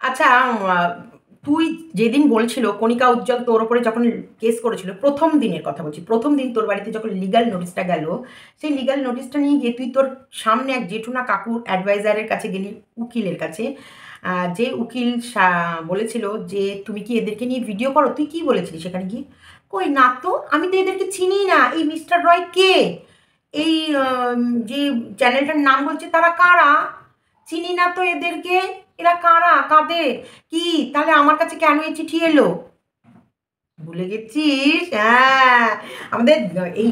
আচ্ছা, তুই যেদিন বলছিল কণিকা উজ্জ্বল তোর ওপরে যখন কেস করেছিল, প্রথম দিনের কথা বলছি, প্রথম দিন তোর বাড়িতে যখন লিগাল নোটিশটা গেল, সেই লিগাল নোটিশটা নিয়ে গিয়ে তুই তোর সামনে এক জেঠুনা কাকুর অ্যাডভাইজারের কাছে গেলি, উকিলের কাছে। যে উকিল বলেছিল যে তুমি কি এদেরকে নিয়ে ভিডিও করো, তুই কি বলেছিলি সেখানে গিয়ে? কই না তো, আমি তো এদেরকে চিনি না, এই মিস্টার রয় কে, এই যে চ্যানেলটার নাম বলছে তারা কারা, চিনি না তো এদেরকে, এরা কারা, কাদের, কি, তাহলে আমার কাছে কেন এই চিঠি এলো? ভুলে গেছিস? হ্যাঁ, আমাদের এই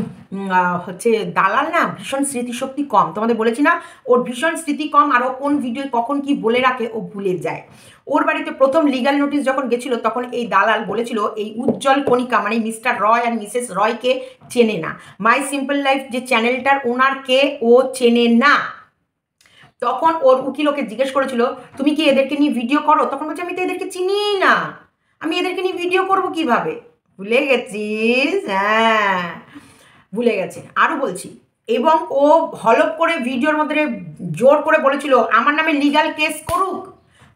হচ্ছে দালাল না ভীষণ স্মৃতিশক্তি কম, তোমাদের বলেছি না, ওর ভীষণ স্মৃতি কম, আর ও কোন ভিডিও কখন কি বলে রাখে ও ভুলে যায়। ওর বাড়িতে প্রথম লিগাল নোটিশ যখন গেছিল তখন এই দালাল বলেছিল এই উজ্জ্বল কণিকা মানে মিস্টার রয় আর মিসেস রয়কে চেনে না, মাই সিম্পল লাইফ যে চ্যানেলটার ওনারকে ও চেনে না। তখন ওর উকিল ওকে জিজ্ঞেস করেছিল তুমি কি এদেরকে নিয়ে ভিডিও করো, তখন বলছে আমি তো এদেরকে চিনি না, আমি এদেরকে নিয়ে ভিডিও করব কিভাবে। ভুলে গেছিস? হ্যাঁ, ভুলে গেছে। আরও বলছি, এবং ও হলপ করে ভিডিওর মধ্যে জোর করে বলেছিল আমার নামে লিগাল কেস করুক,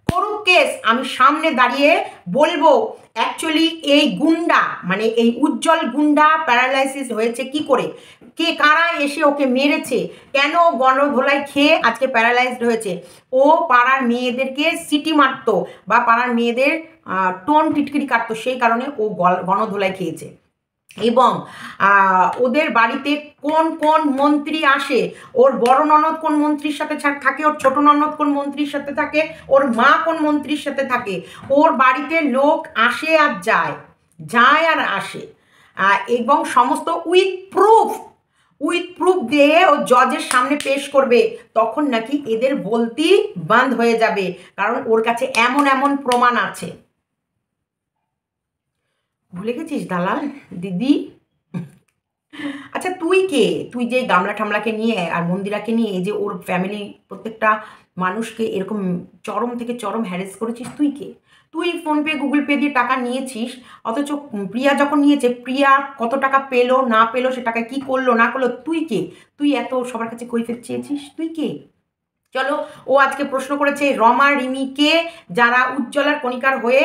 করুক কেস, আমি সামনে দাঁড়িয়ে বলবো অ্যাকচুয়ালি এই গুন্ডা মানে এই উজ্জ্বল গুন্ডা প্যারালাইসিস হয়েছে কি করে, কে কারা এসে ওকে মেরেছে, কেন গণধোলাই খেয়ে আজকে প্যারালাইজড হয়েছে। ও পাড়ার মেয়েদেরকে সিটি মারতো বা পাড়ার মেয়েদের টোন টিটকিরি কাটতো, সেই কারণে ও গণধোলাই খেয়েছে। এবং ওদের বাড়িতে কোন কোন মন্ত্রী আসে, ওর বড় ননদ কোন মন্ত্রীর সাথে থাকে, ওর ছোট ননদ কোন মন্ত্রীর সাথে থাকে, ওর মা কোন মন্ত্রীর সাথে থাকে, ওর বাড়িতে লোক আসে আর যায়, যায় আর আসে, এবং সমস্ত উইথ প্রুফ দিয়ে ও জজের সামনে পেশ করবে, তখন নাকি এদের বলতি বন্ধ হয়ে যাবে, কারণ ওর কাছে এমন এমন প্রমাণ আছে। ভুলে গেছিস দালাল দিদি? আচ্ছা তুই কে, তুই যে গামলা ঠামলাকে নিয়ে আর মন্দিরাকে নিয়ে এই যে ওর ফ্যামিলি প্রত্যেকটা মানুষকে এরকম চরম থেকে চরম হ্যারেস করেছিস, তুই কে? তুই ফোনপে গুগল পে দিয়ে টাকা নিয়েছিস, অথচ প্রিয়া যখন নিয়েছে প্রিয়া কত টাকা পেলো না পেলো, সে টাকা কি করলো না করলো, তুই কে? তুই এত সবার কাছে কৈফিয়ত চেয়েছিস, তুই কে? চলো, ও আজকে প্রশ্ন করেছে রমা রিমিকে, যারা উজ্জ্বলার কণিকার হয়ে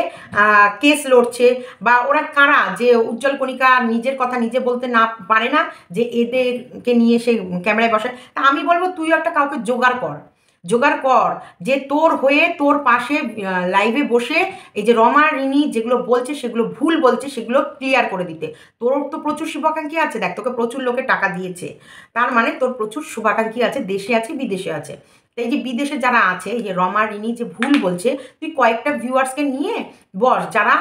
কেস লড়ছে, বা ওরা কারা যে উজ্জ্বল কণিকা নিজের কথা নিজে বলতে না পারে না, যে এদেরকে নিয়ে সে ক্যামেরায় বসে। তা আমি বলবো তুইও একটা কাউকে জোগাড় কর, জোগাড় কর, যে তোর হয়ে তোর পাশে লাইভে বসে এই যে রমা রিনি যেগুলো বলছে সেগুলো ভুল বলছে সেগুলো ক্লিয়ার করে দিতে। তোর তো প্রচুর শুভাকাঙ্ক্ষী আছে, দেখ তোকে প্রচুর লোকে টাকা দিয়েছে, তার মানে তোর প্রচুর শুভাকাঙ্ক্ষী আছে, দেশে আছে বিদেশে আছে। এই যে বিদেশে যারা আছে, এই যে রমা রিনি যে ভুল বলছে, তুই কয়েকটা ভিউয়ার্সকে নিয়ে বস যারা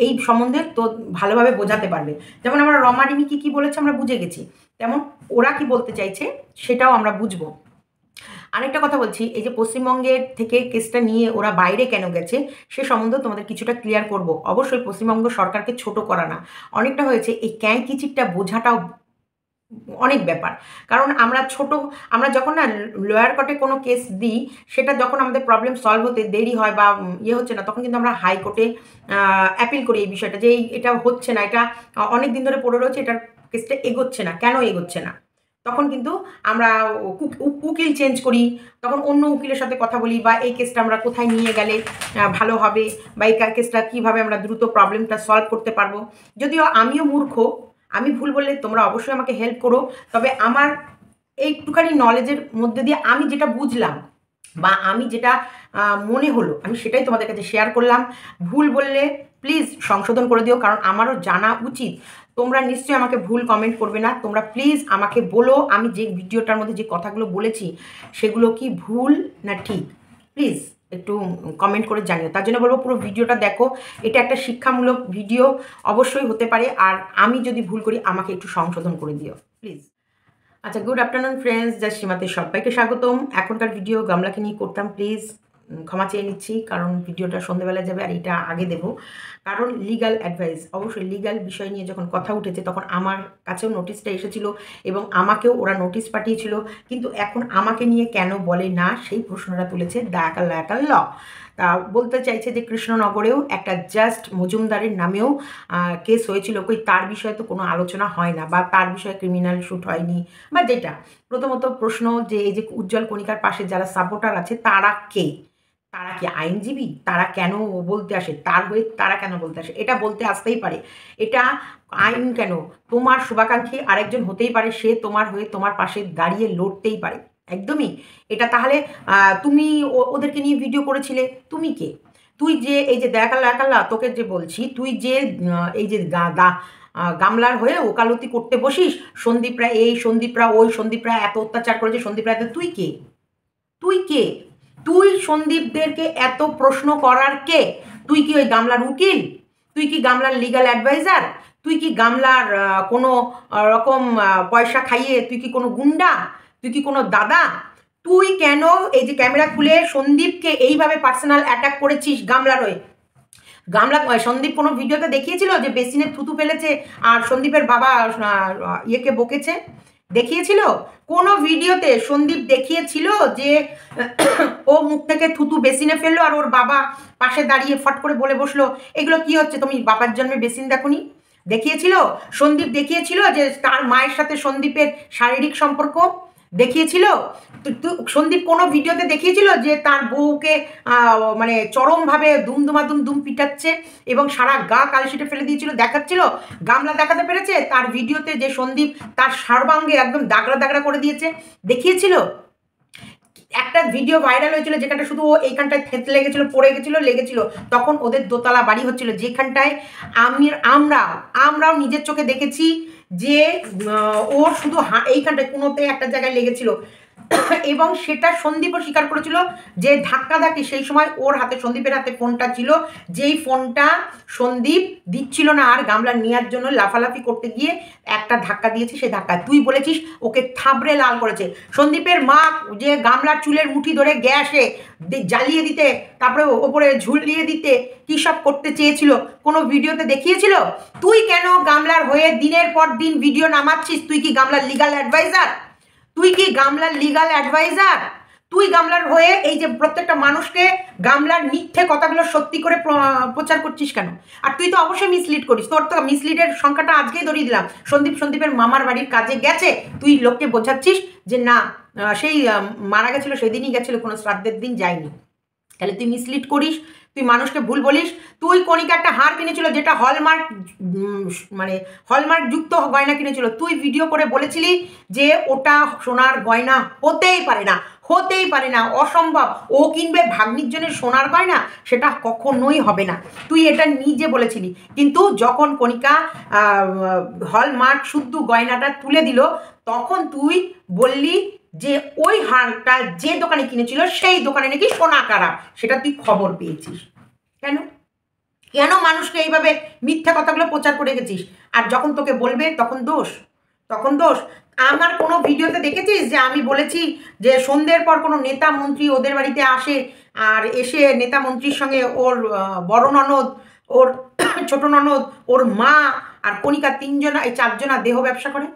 এই সম্বন্ধে তো ভালোভাবে বোঝাতে পারবে। যেমন আমরা রমা রিনি কি বলেছে আমরা বুঝে গেছি, তেমন ওরা কি বলতে চাইছে সেটাও আমরা বুঝবো। আরেকটা কথা বলছি, এই যে পশ্চিমবঙ্গের থেকে কেসটা নিয়ে ওরা বাইরে কেন গেছে সে সম্বন্ধে তোমাদের কিছুটা ক্লিয়ার করব। অবশ্যই পশ্চিমবঙ্গ সরকারকে ছোট করা না, অনেকটা হয়েছে, এই ক্যাঁকিচিরটা বোঝাটাও অনেক ব্যাপার। কারণ আমরা যখন না লোয়ার কোর্টে কোনো কেস দিই, সেটা যখন আমাদের প্রবলেম সলভ হতে দেরি হয় বা ইয়ে হচ্ছে না, তখন কিন্তু আমরা হাইকোর্টে অ্যাপিল করি এই বিষয়টা, যে এটা হচ্ছে না, এটা অনেক দিন ধরে পড়ে রয়েছে, এটার কেসটা এগোচ্ছে না, কেন এগোচ্ছে না, তখন কিন্তু আমরা উকিল চেঞ্জ করি, তখন অন্য উকিলের সাথে কথা বলি, বা এই কেসটা আমরা কোথায় নিয়ে গেলে ভালো হবে, বা এই কেসটা কীভাবে আমরা দ্রুত প্রবলেমটা সলভ করতে পারবো। যদিও আমিও মূর্খ, আমি ভুল বললে তোমরা অবশ্যই আমাকে হেল্প করো, তবে আমার একটুখানি নলেজের মধ্যে দিয়ে আমি যেটা বুঝলাম বা আমি যেটা মনে হলো আমি সেটাই তোমাদের কাছে শেয়ার করলাম। ভুল বললে প্লিজ সংশোধন করে দিও, কারণ আমারও জানা উচিত। তোমরা নিশ্চয়ই আমাকে ভুল কমেন্ট করবে না, তোমরা প্লিজ আমাকে বলো আমি যে ভিডিওটার মধ্যে যে কথাগুলো বলেছি সেগুলো কি ভুল না ঠিক, প্লিজ একটু কমেন্ট করে জানিও। তার জন্য বলবো পুরো ভিডিওটা দেখো, এটা একটা শিক্ষামূলক ভিডিও অবশ্যই হতে পারে, আর আমি যদি ভুল করি আমাকে একটু সংশোধন করে দিও প্লিজ। আচ্ছা, গুড আফটারনুন ফ্রেন্ডস, জাস্ট সীমাতে সবাইকে স্বাগতম। এখনকার ভিডিও গামলাকে নিয়ে করতাম, প্লিজ ক্ষমা চেয়ে নিচ্ছি, কারণ ভিডিওটা সন্ধ্যেবেলা যাবে আর এটা আগে দেবো, কারণ লিগাল অ্যাডভাইস, অবশ্যই লিগাল বিষয় নিয়ে যখন কথা উঠেছে তখন আমার কাছেও নোটিশটা এসেছিলো এবং আমাকেও ওরা নোটিশ পাঠিয়েছিল, কিন্তু এখন আমাকে নিয়ে কেন বলে না সেই প্রশ্নটা তুলেছে দ্য ল। তা বলতে চাইছে যে কৃষ্ণনগরেও একটা জাস্ট মজুমদারের নামেও কেস হয়েছিল, কই তার বিষয়ে তো কোনো আলোচনা হয় না, বা তার বিষয়ে ক্রিমিনাল শ্যুট হয়নি, বা যেটা প্রথমত প্রশ্ন যে এই যে উজ্জ্বল কণিকার পাশে যারা সাপোর্টার আছে তারা কে, তারা কি আইনজীবী? তারা কেন বলতে আসে? তার হয়ে তারা কেন বলতে আসে? এটা বলতে আসতেই পারে। এটা আইন কেন? তোমার শুভাকাঙ্ক্ষী আরেকজন হতেই পারে, সে তোমার হয়ে তোমার পাশে দাঁড়িয়ে লড়তেই পারে। একদমই। এটা তাহলে তুমি ওদেরকে নিয়ে ভিডিও করেছিলে, তুমি কে? তুই যে এই যে দেখাল্লা তোকে যে বলছি, তুই যে এই যে গামলার হয়ে ওকালতি করতে বসিস, সন্দীপরা এই, সন্দীপরা ওই, সন্দীপরা এত অত্যাচার করেছে, সন্দীপরা এত, তুই কে? তুই কে? তুই সন্দীপদেরকে এত প্রশ্ন করার কে? তুই কি ওই গামলার উকিল? তুই কি গামলার লিগ্যাল অ্যাডভাইজার? তুই কি গামলার কোনো রকম পয়সা খাইয়ে তুই কি কোনো গুন্ডা? তুই কি কোনো দাদা? তুই কেন এই যে ক্যামেরা খুলে সন্দীপকে এইভাবে পার্সোনাল অ্যাটাক করেছিস গামলার হয়ে? গামলা সন্দীপ কোনো ভিডিওতে দেখিয়েছিল যে বেসিনে থুতু ফেলেছে আর সন্দীপের বাবা ইয়েকে বকেছে? দেখিয়েছিল? কোনো ভিডিওতে সন্দীপ দেখিয়েছিল যে ও মুখ থেকে থুতু বেসিনে ফেললো আর ওর বাবা পাশে দাঁড়িয়ে ফট করে বলে বসলো, এগুলো কি হচ্ছে, তুমি বাবার জন্মে বেসিন দেখোনি? দেখিয়েছিল? সন্দীপ দেখিয়েছিল যে তার মায়ের সাথে সন্দীপের শারীরিক সম্পর্ক? দেখিয়েছিল? সন্দীপ কোনো ভিডিওতে দেখিয়েছিল যে তার বউকে মানে চরমভাবে দুমদুমাদুম দুম পিটাচ্ছে এবং সারা গা কালশিটে ফেলে দিয়েছিল, দেখাচ্ছিল? গামলা দেখাতে পেরেছে তার ভিডিওতে যে সন্দীপ তার সর্বাঙ্গে একদম দাগড়া দাগড়া করে দিয়েছে? দেখিয়েছিল? একটা ভিডিও ভাইরাল হয়েছিল যেখানটা শুধু ও এইখানটায় থেঁতলে লেগেছিল, পড়ে গেছিল, লেগেছিল, তখন ওদের দোতলা বাড়ি হচ্ছিল, যেখানটায় আমরাও নিজের চোখে দেখেছি যে ওর শুধু এইখানটায় কোনোতে একটা জায়গায় লেগেছিল এবং সেটা সন্দীপও স্বীকার করেছিল যে ধাক্কাধাক্কি সেই সময় ওর হাতে, সন্দীপের হাতে ফোনটা ছিল, যেই ফোনটা সন্দীপ দিচ্ছিল না আর গামলা নেওয়ার জন্য লাফালাফি করতে গিয়ে একটা ধাক্কা দিয়েছে, সেই ধাক্কা তুই বলেছিস ওকে থাবড়ে লাল করেছে। সন্দীপের মা যে গামলার চুলের মুঠি ধরে গ্যাসে জ্বালিয়ে দিতে, তারপরে ওপরে ঝুলিয়ে দিতে কী সব করতে চেয়েছিল, কোনো ভিডিওতে দেখিয়েছিল? তুই কেন গামলার হয়ে দিনের পর দিন ভিডিও নামাচ্ছিস? তুই কি গামলার লিগাল অ্যাডভাইজার? তুই কি গামলার লিগাল অ্যাডভাইজার? তুই গামলার হয়ে এই যে প্রত্যেকটা মানুষকে গামলার মিথ্যে কথাগুলো সত্যি করে প্রচার করছিস কেন? আর তুই তো অবশ্যই মিসলিড করিস, তোর তো মিসলিডের সংখ্যাটা আজকেই ধরিয়ে দিলাম। সন্দীপের মামার বাড়ির কাজে গেছে, তুই লোককে বোঝাচ্ছিস যে না সেই মারা গেছিলো সেদিনই গেছিলো, কোনো শ্রাদ্ধের দিন যায়নি। তাহলে তুই মিসলিড করিস, তুই মানুষকে ভুল বলিস। তুই কণিকা একটা হার কিনেছিল যেটা হলমার্ক, মানে হলমার্ক যুক্ত গয়না কিনেছিল, তুই ভিডিও করে বলেছিলি যে ওটা সোনার গয়না হতেই পারে না, হতেই পারে না, অসম্ভব, ও কিনবে ভাগ্নির জন্য সোনার গয়না, সেটা কখনোই হবে না, তুই এটা নিজে বলেছিলি। কিন্তু যখন কণিকা হলমার্ক শুদ্ধ গয়নাটা তুলে দিল, তখন তুই বললি যে ওই হারটা যে দোকানে কিনেছিল সেই দোকানে নাকি সোনা খারাপ, সেটা তুই খবর পেয়েছিস। কেন কেন মানুষকে এইভাবে মিথ্যা কথাগুলো প্রচার করে গেছিস? আর যখন তোকে বলবে তখন দোষ, তখন দোষ। আমার কোনো ভিডিওতে দেখেছিস যে আমি বলেছি যে সন্ধ্যের পর কোনো নেতা মন্ত্রী ওদের বাড়িতে আসে আর এসে নেতা মন্ত্রীর সঙ্গে ওর বড় ননদ, ওর ছোট ননদ, ওর মা আর কণিকা তিনজনা, এই চারজনা দেহ ব্যবসা করে?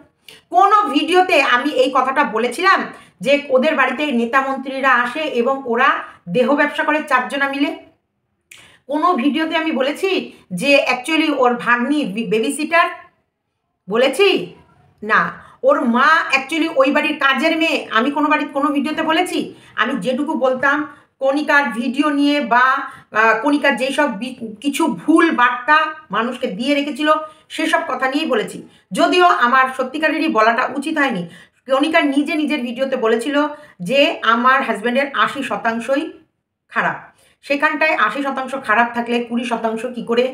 কোনো ভিডিওতে আমি এই কথাটা বলেছিলাম যে ওদের বাড়িতে নেতা মন্ত্রীরা আসে এবং ওরা দেহ ব্যবসা করে চারজনা মিলে? কোনো ভিডিওতে আমি বলেছি যে অ্যাকচুয়ালি ওর ভাগ্নি বেবি সিটার? বলেছি না। ওর মা অ্যাকচুয়ালি ওই বাড়ির কাজের মেয়ে? আমি কোনো ভিডিওতে বলেছি? আমি যেটুকু বলতাম কণিকার ভিডিও নিয়ে বা কণিকার যেই সব কিছু ভুল বার্তা মানুষকে দিয়ে রেখেছিল সেসব কথা নিয়েই বলেছি, যদিও আমার সত্যিকারেরই বলাটা উচিত হয়নি। কণিকা নিজের ভিডিওতে বলেছিল যে আমার হাজব্যান্ডের 80% খারাপ, সেখানটায় 80% খারাপ থাকলে 20% কী করে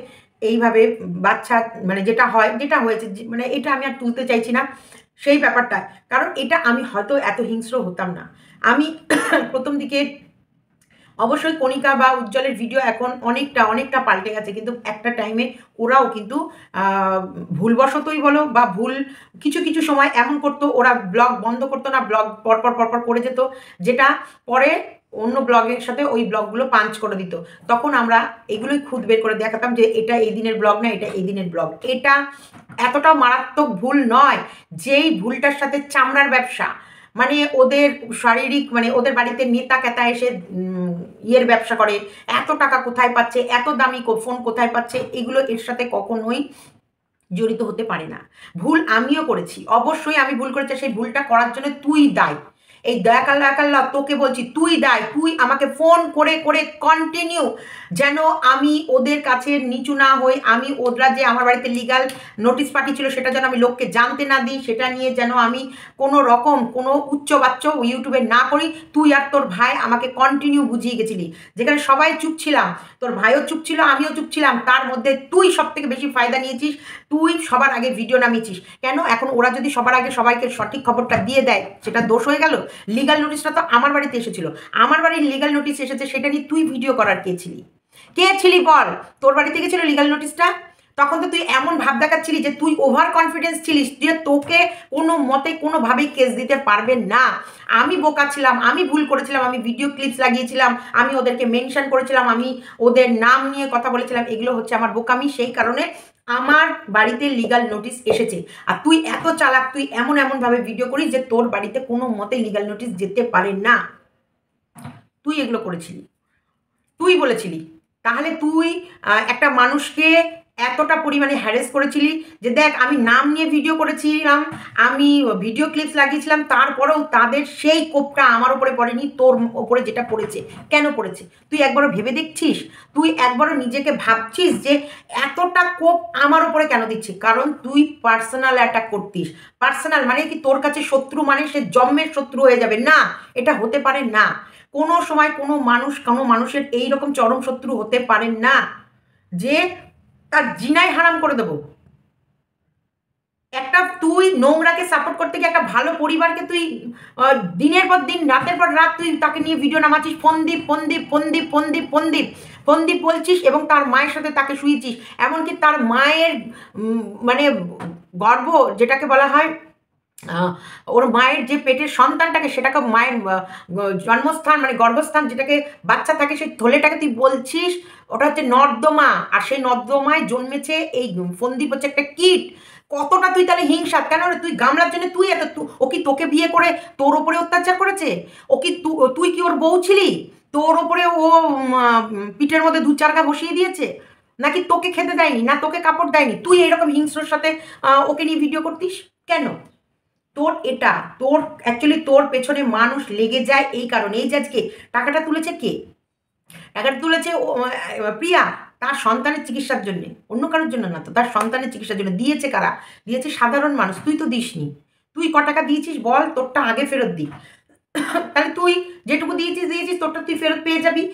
এইভাবে বাচ্চা, মানে যেটা হয়, যেটা হয়েছে, মানে এটা আমি আর তুলতে চাইছি না সেই ব্যাপারটায়, কারণ এটা আমি হয়তো এত হিংস্র হতাম না। আমি প্রথম দিকে অবশ্যই কণিকা বা উজ্জ্বলের ভিডিও এখন অনেকটা পাল্টে গেছে, কিন্তু একটা টাইমে ওরাও কিন্তু ভুলবশতই বলো বা ভুল কিছু সময় এমন করতো, ওরা ব্লগ বন্ধ করতো না, ব্লগ পরপর করে যেত, যেটা পরে অন্য ব্লগের সাথে ওই ব্লগগুলো পাঞ্চ করে দিত। তখন আমরা এগুলোই খুদ বের করে দেখাতাম যে এটা এই দিনের ব্লগ না, এটা এই দিনের ব্লগ। এটা এতটাও মারাত্মক ভুল নয় যেই ভুলটার সাথে চামড়ার ব্যবসা, মানে ওদের শারীরিক, মানে ওদের বাড়িতে নেতা কেতা এসে ইয়ের ব্যবসা করে, এত টাকা কোথায় পাচ্ছে, এত দামি ফোন কোথায় পাচ্ছে, এগুলো এর সাথে কখনোই জড়িত হতে পারে না। ভুল আমিও করেছি, অবশ্যই আমি ভুল করেছি, সেই ভুলটা করার জন্য তুই দায়ী। এই দয়াকাল্লা একাল্লা তোকে বলছি, তুই দায়, তুই আমাকে ফোন করে করে কন্টিনিউ যেন আমি ওদের কাছে নিচু না হই, আমি ওরা যে আমার বাড়িতে লিগাল নোটিশ পাঠিয়েছিল সেটা যেন আমি লোককে জানতে না দিই, সেটা নিয়ে যেন আমি কোনো রকম কোনো উচ্চবাচ্য ইউটিউবে না করি। তুই আর তোর ভাই আমাকে কন্টিনিউ বুঝিয়ে গেছিলি, যেখানে সবাই চুপ ছিলাম, তোর ভাইও চুপ ছিল, আমিও চুপ ছিলাম, তার মধ্যে তুই সব থেকে বেশি ফায়দা নিয়েছিস, তুই সবার আগে ভিডিও নামিয়েছিস। কেন? এখন ওরা যদি সবার আগে সবাইকে সঠিক খবরটা দিয়ে দেয় সেটা দোষ হয়ে গেল? লিগাল নোটিশটা তো আমার বাড়িতে এসেছিল, আমার বাড়ির লিগাল নোটিশ এসেছে, সেটা নিয়ে তুই ভিডিও করার কে ছিলি? কে ছিলি বল? তোর বাড়ি থেকে ছিল লিগাল নোটিশটা? তখন তো তুই এমন ভাব দেখাচ্ছিলি যে তুই ওভার কনফিডেন্স ছিলিস যে তোকে কোনো মতে কোনোভাবেই কেস দিতে পারবে না। আমি বোকা ছিলাম, আমি ভুল করেছিলাম, আমি ভিডিও ক্লিপস লাগিয়েছিলাম, আমি ওদেরকে মেনশন করেছিলাম, আমি ওদের নাম নিয়ে কথা বলেছিলাম, এগুলো হচ্ছে আমার বোকামি। সেই কারণে আমার বাড়িতে লিগাল নোটিশ এসেছে। আর তুই এত চালাক, তুই এমন এমনভাবে ভিডিও করিস যে তোর বাড়িতে কোনো মতে লিগাল নোটিশ যেতে পারে না। তুই এগুলো করেছিলি, তুই বলেছিলি। তাহলে তুই একটা মানুষকে এতটা পরিমাণে হ্যারেস করেছিলি যে দেখ, আমি নাম নিয়ে ভিডিও করেছিলাম, আমি ভিডিও ক্লিপস লাগিয়েছিলাম, তারপরেও তাদের সেই কোপটা আমার ওপরে পড়েনি, তোর ওপরে যেটা পড়েছে। কেন পড়েছে তুই একবারও ভেবে দেখছিস? তুই একবারও নিজেকে ভাবছিস যে এতটা কোপ আমার ওপরে কেন দিচ্ছি? কারণ তুই পার্সোনাল অ্যাটাক করতিস। পার্সোনাল মানে কি? তোর কাছে শত্রু মানে সে জন্মের শত্রু হয়ে যাবে না, এটা হতে পারে না। কোনো সময় কোনো মানুষ কোনো মানুষের এইরকম চরম শত্রু হতে পারেন না যে তার জিনাই হারাম করে দেবো। একটা তুই নোংরাকে সাপোর্ট করতে গিয়ে একটা ভালো পরিবারকে তুই দিনের পর দিন রাতের পর রাত তুই তাকে নিয়ে ভিডিও নামাচ্ছিস, ফন্দীপ ফন্দীপ ফন্দীপ ফন্দীপ ফন্দীপ ফন্দীপ বলছিস, এবং তার মায়ের সাথে তাকে শুয়েছিস। এমনকি তার মায়ের মানে গর্ভ যেটাকে বলা হয়, ওর মায়ের যে পেটের সন্তানটাকে, সেটাকে মায়ের জন্মস্থান মানে গর্ভস্থান যেটাকে বাচ্চা থাকে, সেই থলেটাকে তুই বলছিস ওটা হচ্ছে নর্দমা, আর সেই নর্দমায় জন্মেছে এই ফন্দীপ হচ্ছে একটা কীট। কতটা তুই তাহলে হিংসা? কেন রে? তুই গামলার জন্য তুই এত, ও কি তোকে বিয়ে করে তোর ওপরে অত্যাচার করেছে? ও কি তুই কি ওর বউ ছিলি? তোর ওপরে ও পিঠের মধ্যে 2-4 বসিয়ে দিয়েছে? নাকি তোকে খেতে দেয়নি, না তোকে কাপড় দেয়নি? তুই এইরকম হিংস্রর সাথে ওকে নিয়ে ভিডিও করতিস কেন? তোর এটা তোর অ্যাকচুয়ালি তোর পেছনে মানুষ লেগে যায় এই কারণে। এই যে আজকে টাকাটা তুলেছে কে? টাকাটা তুলেছে প্রিয়া তার সন্তানের চিকিৎসার জন্য, অন্য কারোর জন্য না তো, তার সন্তানের চিকিৎসার জন্য। দিয়েছে কারা? দিয়েছে সাধারণ মানুষ। তুই তো দিসনি। তুই ক টাকা দিয়েছিস বল? তোরটা আগে ফেরত দি। তাহলে তুই যেটুকু দিয়েছিস তোরটা তুই ফেরত পেয়ে যাবি।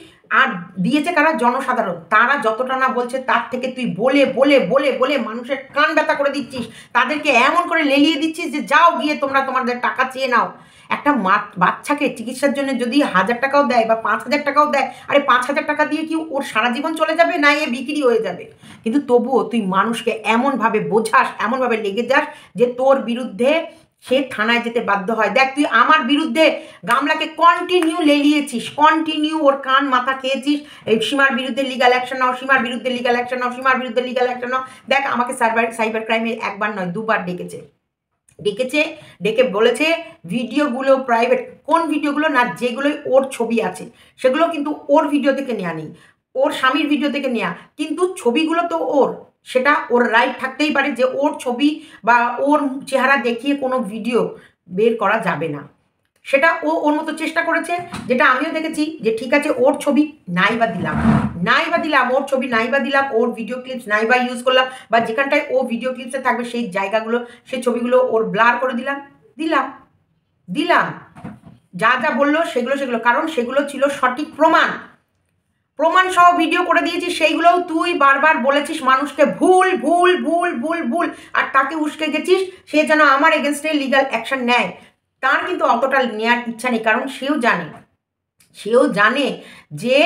আর দিয়েছে কারা? জনসাধারণ। তারা যতটা না বলছে তার থেকে তুই বলে বলে বলে বলে মানুষের কান ব্যথা করে দিচ্ছিস, তাদেরকে এমন করে লেলিয়ে দিচ্ছিস যে যাও গিয়ে তোমরা তোমাদের টাকা চেয়ে নাও। একটা বাচ্চাকে চিকিৎসার জন্য যদি 1000 টাকাও দেয় বা 5000 টাকাও দেয়, আরে 5000 টাকা দিয়ে কি ওর সারা জীবন চলে যাবে? না এ বিক্রি হয়ে যাবে? কিন্তু তবুও তুই মানুষকে এমনভাবে বোঝাস, এমনভাবে লেগে যাস যে তোর বিরুদ্ধে সে থানায় যেতে বাধ্য হয়। দেখ, তুই আমার বিরুদ্ধে গামলাকে কন্টিনিউ লেলিয়েছিস, কন্টিনিউ ওর কান মাথা খেয়েছিস। এই সীমার বিরুদ্ধে লিগাল অ্যাকশন নাও, সীমার বিরুদ্ধে লিগাল অ্যাকশন নাও, সীমার বিরুদ্ধে লিগাল অ্যাকশন নাও। দেখ, আমাকে সাইবার ক্রাইমে একবার নয় 2বার ডেকেছে, ডেকে বলেছে ভিডিওগুলো প্রাইভেট। কোন ভিডিওগুলো? না যেগুলোই ওর ছবি আছে সেগুলো কিন্তু ওর ভিডিও থেকে নেওয়া নেই, ওর স্বামীর ভিডিও থেকে নেওয়া, কিন্তু ছবিগুলো তো ওর। সেটা ওর রাইট থাকতেই পারে যে ওর ছবি বা ওর চেহারা দেখিয়ে কোনো ভিডিও বের করা যাবে না। সেটা ও ওর মতো চেষ্টা করেছে, যেটা আমিও দেখেছি যে ঠিক আছে ওর ছবি নাই বা দিলাম ওর ছবি নাই বা দিলাম, ওর ভিডিও ক্লিপস নাই বা ইউজ করলাম, বা যেখানটায় ও ভিডিও ক্লিপসে থাকবে সেই জায়গাগুলো সেই ছবিগুলো ওর ব্লার করে দিলাম দিলাম যা যা বললো সেগুলো, কারণ সেগুলো ছিল সঠিক প্রমাণ সহ ভিডিও করে দিয়েছিস। সেইগুলোও তুই বারবার বলেছিস মানুষকে ভুল ভুল ভুল ভুল ভুল, আর তাকে উস্কে গেছিস সে যেন আমার এগেনস্টে লিগাল অ্যাকশন নেয়। তার কিন্তু অতটা নেওয়ার ইচ্ছা নেই, কারণ সেও জানে যে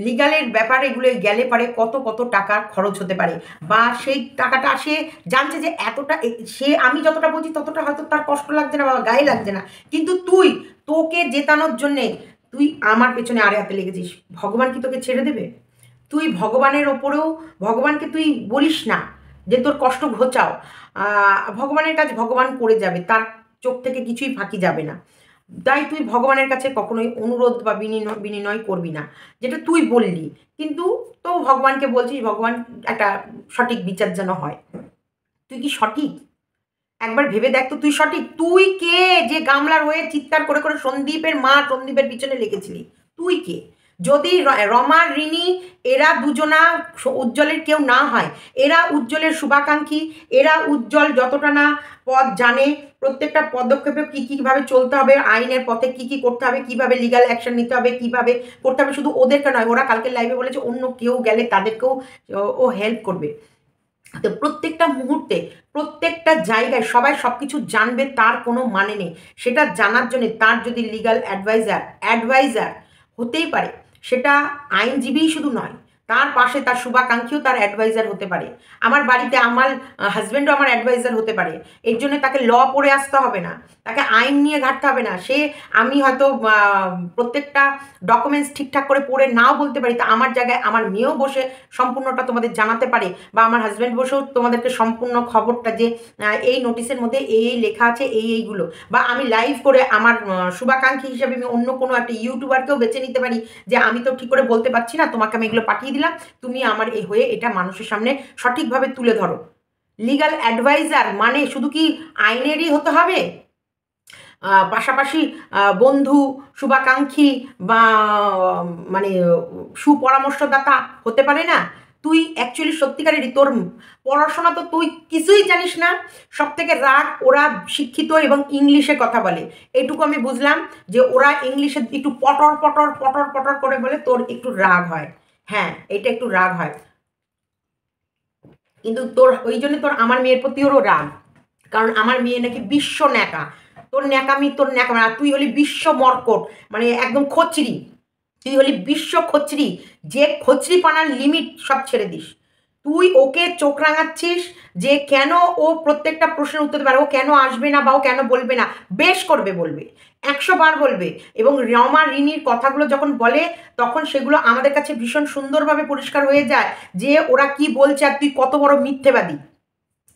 লিগালের ব্যাপারে এগুলো গেলে পারে কত কত টাকা খরচ হতে পারে, বা সেই টাকাটা সে জানছে যে এতটা, সে আমি যতটা বলছি ততটা হয়তো তার কষ্ট লাগছে না বা গায়ে লাগছে না, কিন্তু তোকে জেতানোর জন্যে তুই আমার পেছনে আড়ে হাতে লেগেছিস। ভগবান কি তোকে ছেড়ে দেবে? তুই ভগবানের ওপরেও, ভগবানকে তুই বলিস না যে তোর কষ্ট ঘোচাও। ভগবানের কাজ ভগবান করে যাবে, তার চোখ থেকে কিছুই ফাঁকি যাবে না। তাই তুই ভগবানের কাছে কখনোই অনুরোধ বা বিনিময় করবি না, যেটা তুই বললি। কিন্তু তো ভগবানকে বলছিস ভগবান একটা সঠিক বিচার যেন হয়। তুই কি সঠিক? একবার ভেবে দেখ তো তুই সঠিক? তুই কে যে গামলার হয়ে চিৎকার করে করে সন্দীপের মা সন্দীপের পিছনে লেগেছিলি? তুই কে? যদি রমা রিনি এরা দুজনা উজ্জ্বলের কেউ না হয়, এরা উজ্জ্বলের শুভাকাঙ্ক্ষী, এরা উজ্জ্বল যতটা না পথ জানে, প্রত্যেকটা পদক্ষেপে কী কীভাবে চলতে হবে, আইনের পথে কী কী করতে হবে, কীভাবে লিগাল অ্যাকশন নিতে হবে, কীভাবে করতে হবে, শুধু ওদেরকে নয়, ওরা কালকে লাইভে বলেছে অন্য কেউ গেলে তাদেরকেও ও হেল্প করবে। তো প্রত্যেকটা মুহূর্তে প্রত্যেকটা জায়গায় সবাই সব কিছু জানবে তার কোনো মানে নেই। সেটা জানার জন্যে তার যদি লিগাল অ্যাডভাইজার হতেই পারে, সেটা আইনজীবীই শুধু নয়, তার পাশে তার শুভাকাঙ্ক্ষীও তার অ্যাডভাইজার হতে পারে। আমার বাড়িতে আমার হাজব্যান্ডও আমার অ্যাডভাইজার হতে পারে। এর জন্য তাকে ল পড়ে আসতে হবে না, তাকে আইন নিয়ে ঘাঁটতে হবে না। সে আমি হয়তো প্রত্যেকটা ডকুমেন্টস ঠিকঠাক করে পড়ে নাও বলতে পারি, তা আমার জায়গায় আমার মেয়েও বসে সম্পূর্ণটা তোমাদের জানাতে পারে, বা আমার হাজব্যান্ড বসেও তোমাদেরকে সম্পূর্ণ খবরটা যে এই নোটিশের মধ্যে এই লেখা আছে এইগুলো, বা আমি লাইভ করে আমার শুভাকাঙ্ক্ষী হিসাবে আমি অন্য কোনো একটা ইউটিউবারকেও বেছে নিতে পারি যে আমি তো ঠিক করে বলতে পারছি না, তোমাকে আমি এগুলো পাঠিয়ে দিলাম, তুমি আমার এই হয়ে এটা মানুষের সামনে সঠিকভাবে তুলে ধরো। লিগাল অ্যাডভাইজার মানে শুধু কি আইনেরই হতে হবে? পাশাপাশি বন্ধু, শুভাকাঙ্ক্ষী বা মানে সুপরামর্শদাতা হতে পারে না? তুই অ্যাকচুয়ালি সত্যিকারেরই তোর পড়াশোনা তো তুই কিছুই জানিস না। সব থেকে রাগ, ওরা শিক্ষিত এবং ইংলিশে কথা বলে, এটুকু আমি বুঝলাম যে ওরা ইংলিশে একটু পটর পটর পটর পটর করে বলে, তোর একটু রাগ হয়। হ্যাঁ, এটা একটু রাগ হয়, কিন্তু তোর ওই জন্য তোর আমার মেয়ের প্রতি ওরও রাগ, কারণ আমার মেয়ে নাকি বিশ্ব ন্যাকা। তোর ন্যাকামি তোর ন্যাকামি, আর তুই হলি বিশ্ব মর্কট, মানে একদম খচড়ি। তুই হলি বিশ্ব খচড়ি, যে খচড়ি পানার লিমিট সব ছেড়ে দিস। তুই ওকে চোখ রাঙাচ্ছিস যে কেন ও প্রত্যেকটা প্রশ্নের উত্তর দিতে পারে, ও কেন আসবে না বা ও কেন বলবে না। বেশ করবে, বলবে, 100 বার বলবে। এবং রমা রিনির কথাগুলো যখন বলে তখন সেগুলো আমাদের কাছে ভীষণ সুন্দরভাবে পরিষ্কার হয়ে যায় যে ওরা কি বলছে আর তুই কত বড় মিথ্যেবাদী।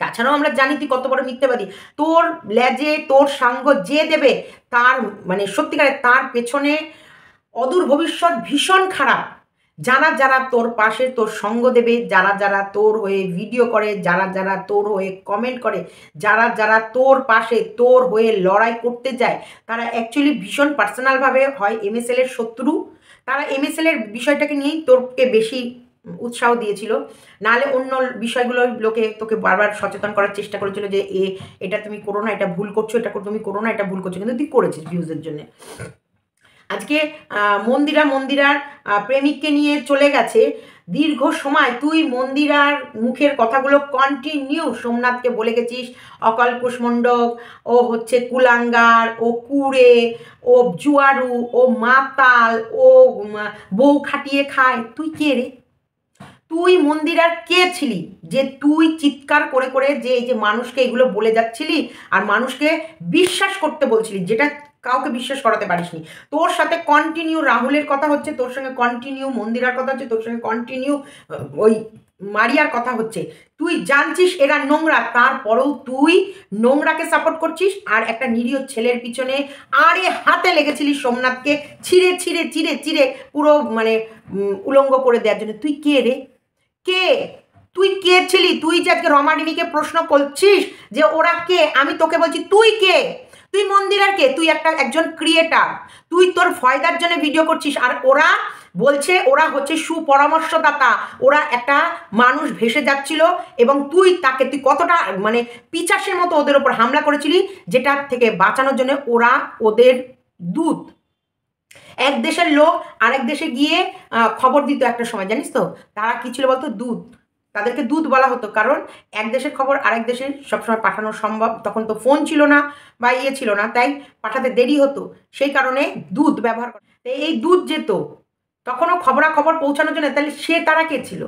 তাছাড়াও আমরা জানি তুই কত বড় মিথ্যেবাদী। তোর লেজে তোর সাঙ্গ যে দেবে তার মানে সত্যিকারের তার পেছনে অদূর ভবিষ্যৎ ভীষণ খারাপ। যারা যারা তোর পাশে তোর সঙ্গ দেবে, যারা যারা তোর হয়ে ভিডিও করে, যারা যারা তোর হয়ে কমেন্ট করে, যারা যারা তোর পাশে তোর হয়ে লড়াই করতে যায়, তারা অ্যাকচুয়ালি ভীষণ পার্সোনালভাবে হয় MSL এর শত্রু। তারা MSL এর বিষয়টাকে নিয়েই তোরকে বেশি উৎসাহ দিয়েছিল, নাহলে অন্য বিষয়গুলো লোকে তোকে বারবার সচেতন করার চেষ্টা করেছিল যে এটা তুমি করো না, এটা ভুল করছো, এটা তুমি করো না, এটা ভুল করছো, কিন্তু তুই করেছিস ভিউজের জন্য। আজকে মন্দিরার প্রেমিককে নিয়ে চলে গেছে, দীর্ঘ সময় তুই মন্দিরার মুখের কথাগুলো কন্টিনিউ সোমনাথকে বলে গেছিস, অকাল কুষ্মণ্ডক, ও হচ্ছে কুলাঙ্গার, ও কুড়ে, ও জুয়ারু, ও মাতাল, ও বউ খাটিয়ে খায়। তুই কে রে? তুই মন্দিরার কে ছিলি যে তুই চিৎকার করে করে যে এই যে মানুষকে এগুলো বলে যাচ্ছিলি আর মানুষকে বিশ্বাস করতে বলছিলি, যেটা কাউকে বিশ্বাস করাতে পারিসনি। তোর সাথে কন্টিনিউ রাহুলের কথা হচ্ছে, তোর সঙ্গে কন্টিনিউ মন্দিরার কথা হচ্ছে, তোর সঙ্গে কন্টিনিউ ওই মারিয়ার কথা হচ্ছে। তুই জানছিস এরা নোংরা, তারপরেও তুই নোংরাকে সাপোর্ট করছিস আর একটা নিরীহ ছেলের পিছনে আরে হাতে লেগেছিলিস সোমনাথকে ছিঁড়ে ছিঁড়ে চিড়ে চিড়ে পুরো মানে উলঙ্গ করে দেওয়ার জন্য। তুই কে রে? কে? তুই কে ছিলি? তুই যে আজকে রমাডিনীকে প্রশ্ন করছিস যে ওরা কে, আমি তোকে বলছি তুই কে? তুই মন্দিরার কে? তুই একজন ক্রিয়েটার, তুই তোর ফয়দার জন্য ভিডিও করছিস, আর ওরা বলছে ওরা হচ্ছে সুপরামর্শদাতা, ওরা একটা মানুষ ভেসে যাচ্ছিল এবং তুই কতটা মানে পিচাসের মতো ওদের ওপর হামলা করেছিলি, যেটা থেকে বাঁচানোর জন্য ওরা ওদের দূত। এক দেশের লোক আরেক দেশে গিয়ে খবর দিত একটা সময়, জানিস তো তারা কী ছিল বলতো? দূত। তাদেরকে দূত বলা হতো, কারণ এক দেশের খবর আরেক দেশে সবসময় পাঠানো সম্ভব, তখন তো ফোন ছিল না বা ছিল না, তাই পাঠাতে দেরি হতো, সেই কারণে দূত ব্যবহার করে। এই দূত যেত তখনও খবরাখবর পৌঁছানোর জন্য, তাহলে তারা কে ছিল?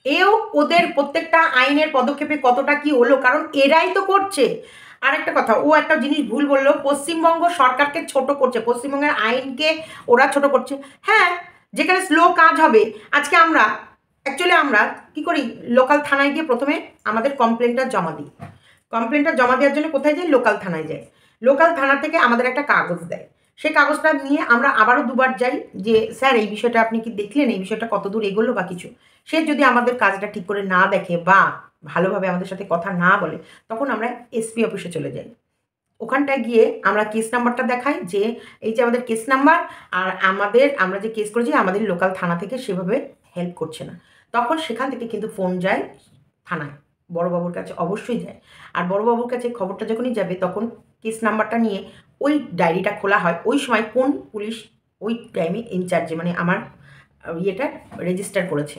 এও ওদের প্রত্যেকটা আইনের পদক্ষেপে কতটা কি হলো, কারণ এরাই তো করছে। আরেকটা কথা, ও একটা জিনিস ভুল বললো, পশ্চিমবঙ্গ সরকারকে ছোট করছে, পশ্চিমবঙ্গের আইনকে ওরা ছোট করছে। হ্যাঁ, যেখানে স্লো কাজ হবে। আজকে আমরা কি করি, লোকাল থানায় গিয়ে প্রথমে আমাদের কমপ্লেনটা জমা দিই। কমপ্লেনটা জমা দেওয়ার জন্য কোথায় যাই? লোকাল থানায় যাই। লোকাল থানা থেকে আমাদের একটা কাগজ দেয়, সেই কাগজটা নিয়ে আমরা আবারও দুবার যাই যে স্যার এই বিষয়টা আপনি কি দেখলেন, এই বিষয়টা কত দূর এগোলো বা কিছু। সে যদি আমাদের কাজটা ঠিক করে না দেখে বা ভালোভাবে আমাদের সাথে কথা না বলে, তখন আমরা এসপি অফিসে চলে যাই। ওখানটায় গিয়ে আমরা কেস নাম্বারটা দেখাই যে এই যে আমাদের কেস নাম্বার, আর আমরা যে কেস করেছি আমাদের লোকাল থানা থেকে সেভাবে হেল্প করছে না। তখন সেখান থেকে কিন্তু ফোন যায় থানায়, বড়বাবুর কাছে অবশ্যই যায়। আর বড়বাবুর কাছে খবরটা যখনই যাবে তখন কেস নাম্বারটা নিয়ে ওই ডায়েরিটা খোলা হয়। ওই সময় কোন পুলিশ ওই টাইমে ইনচার্জে, মানে আমার ইয়েটা রেজিস্টার করেছে,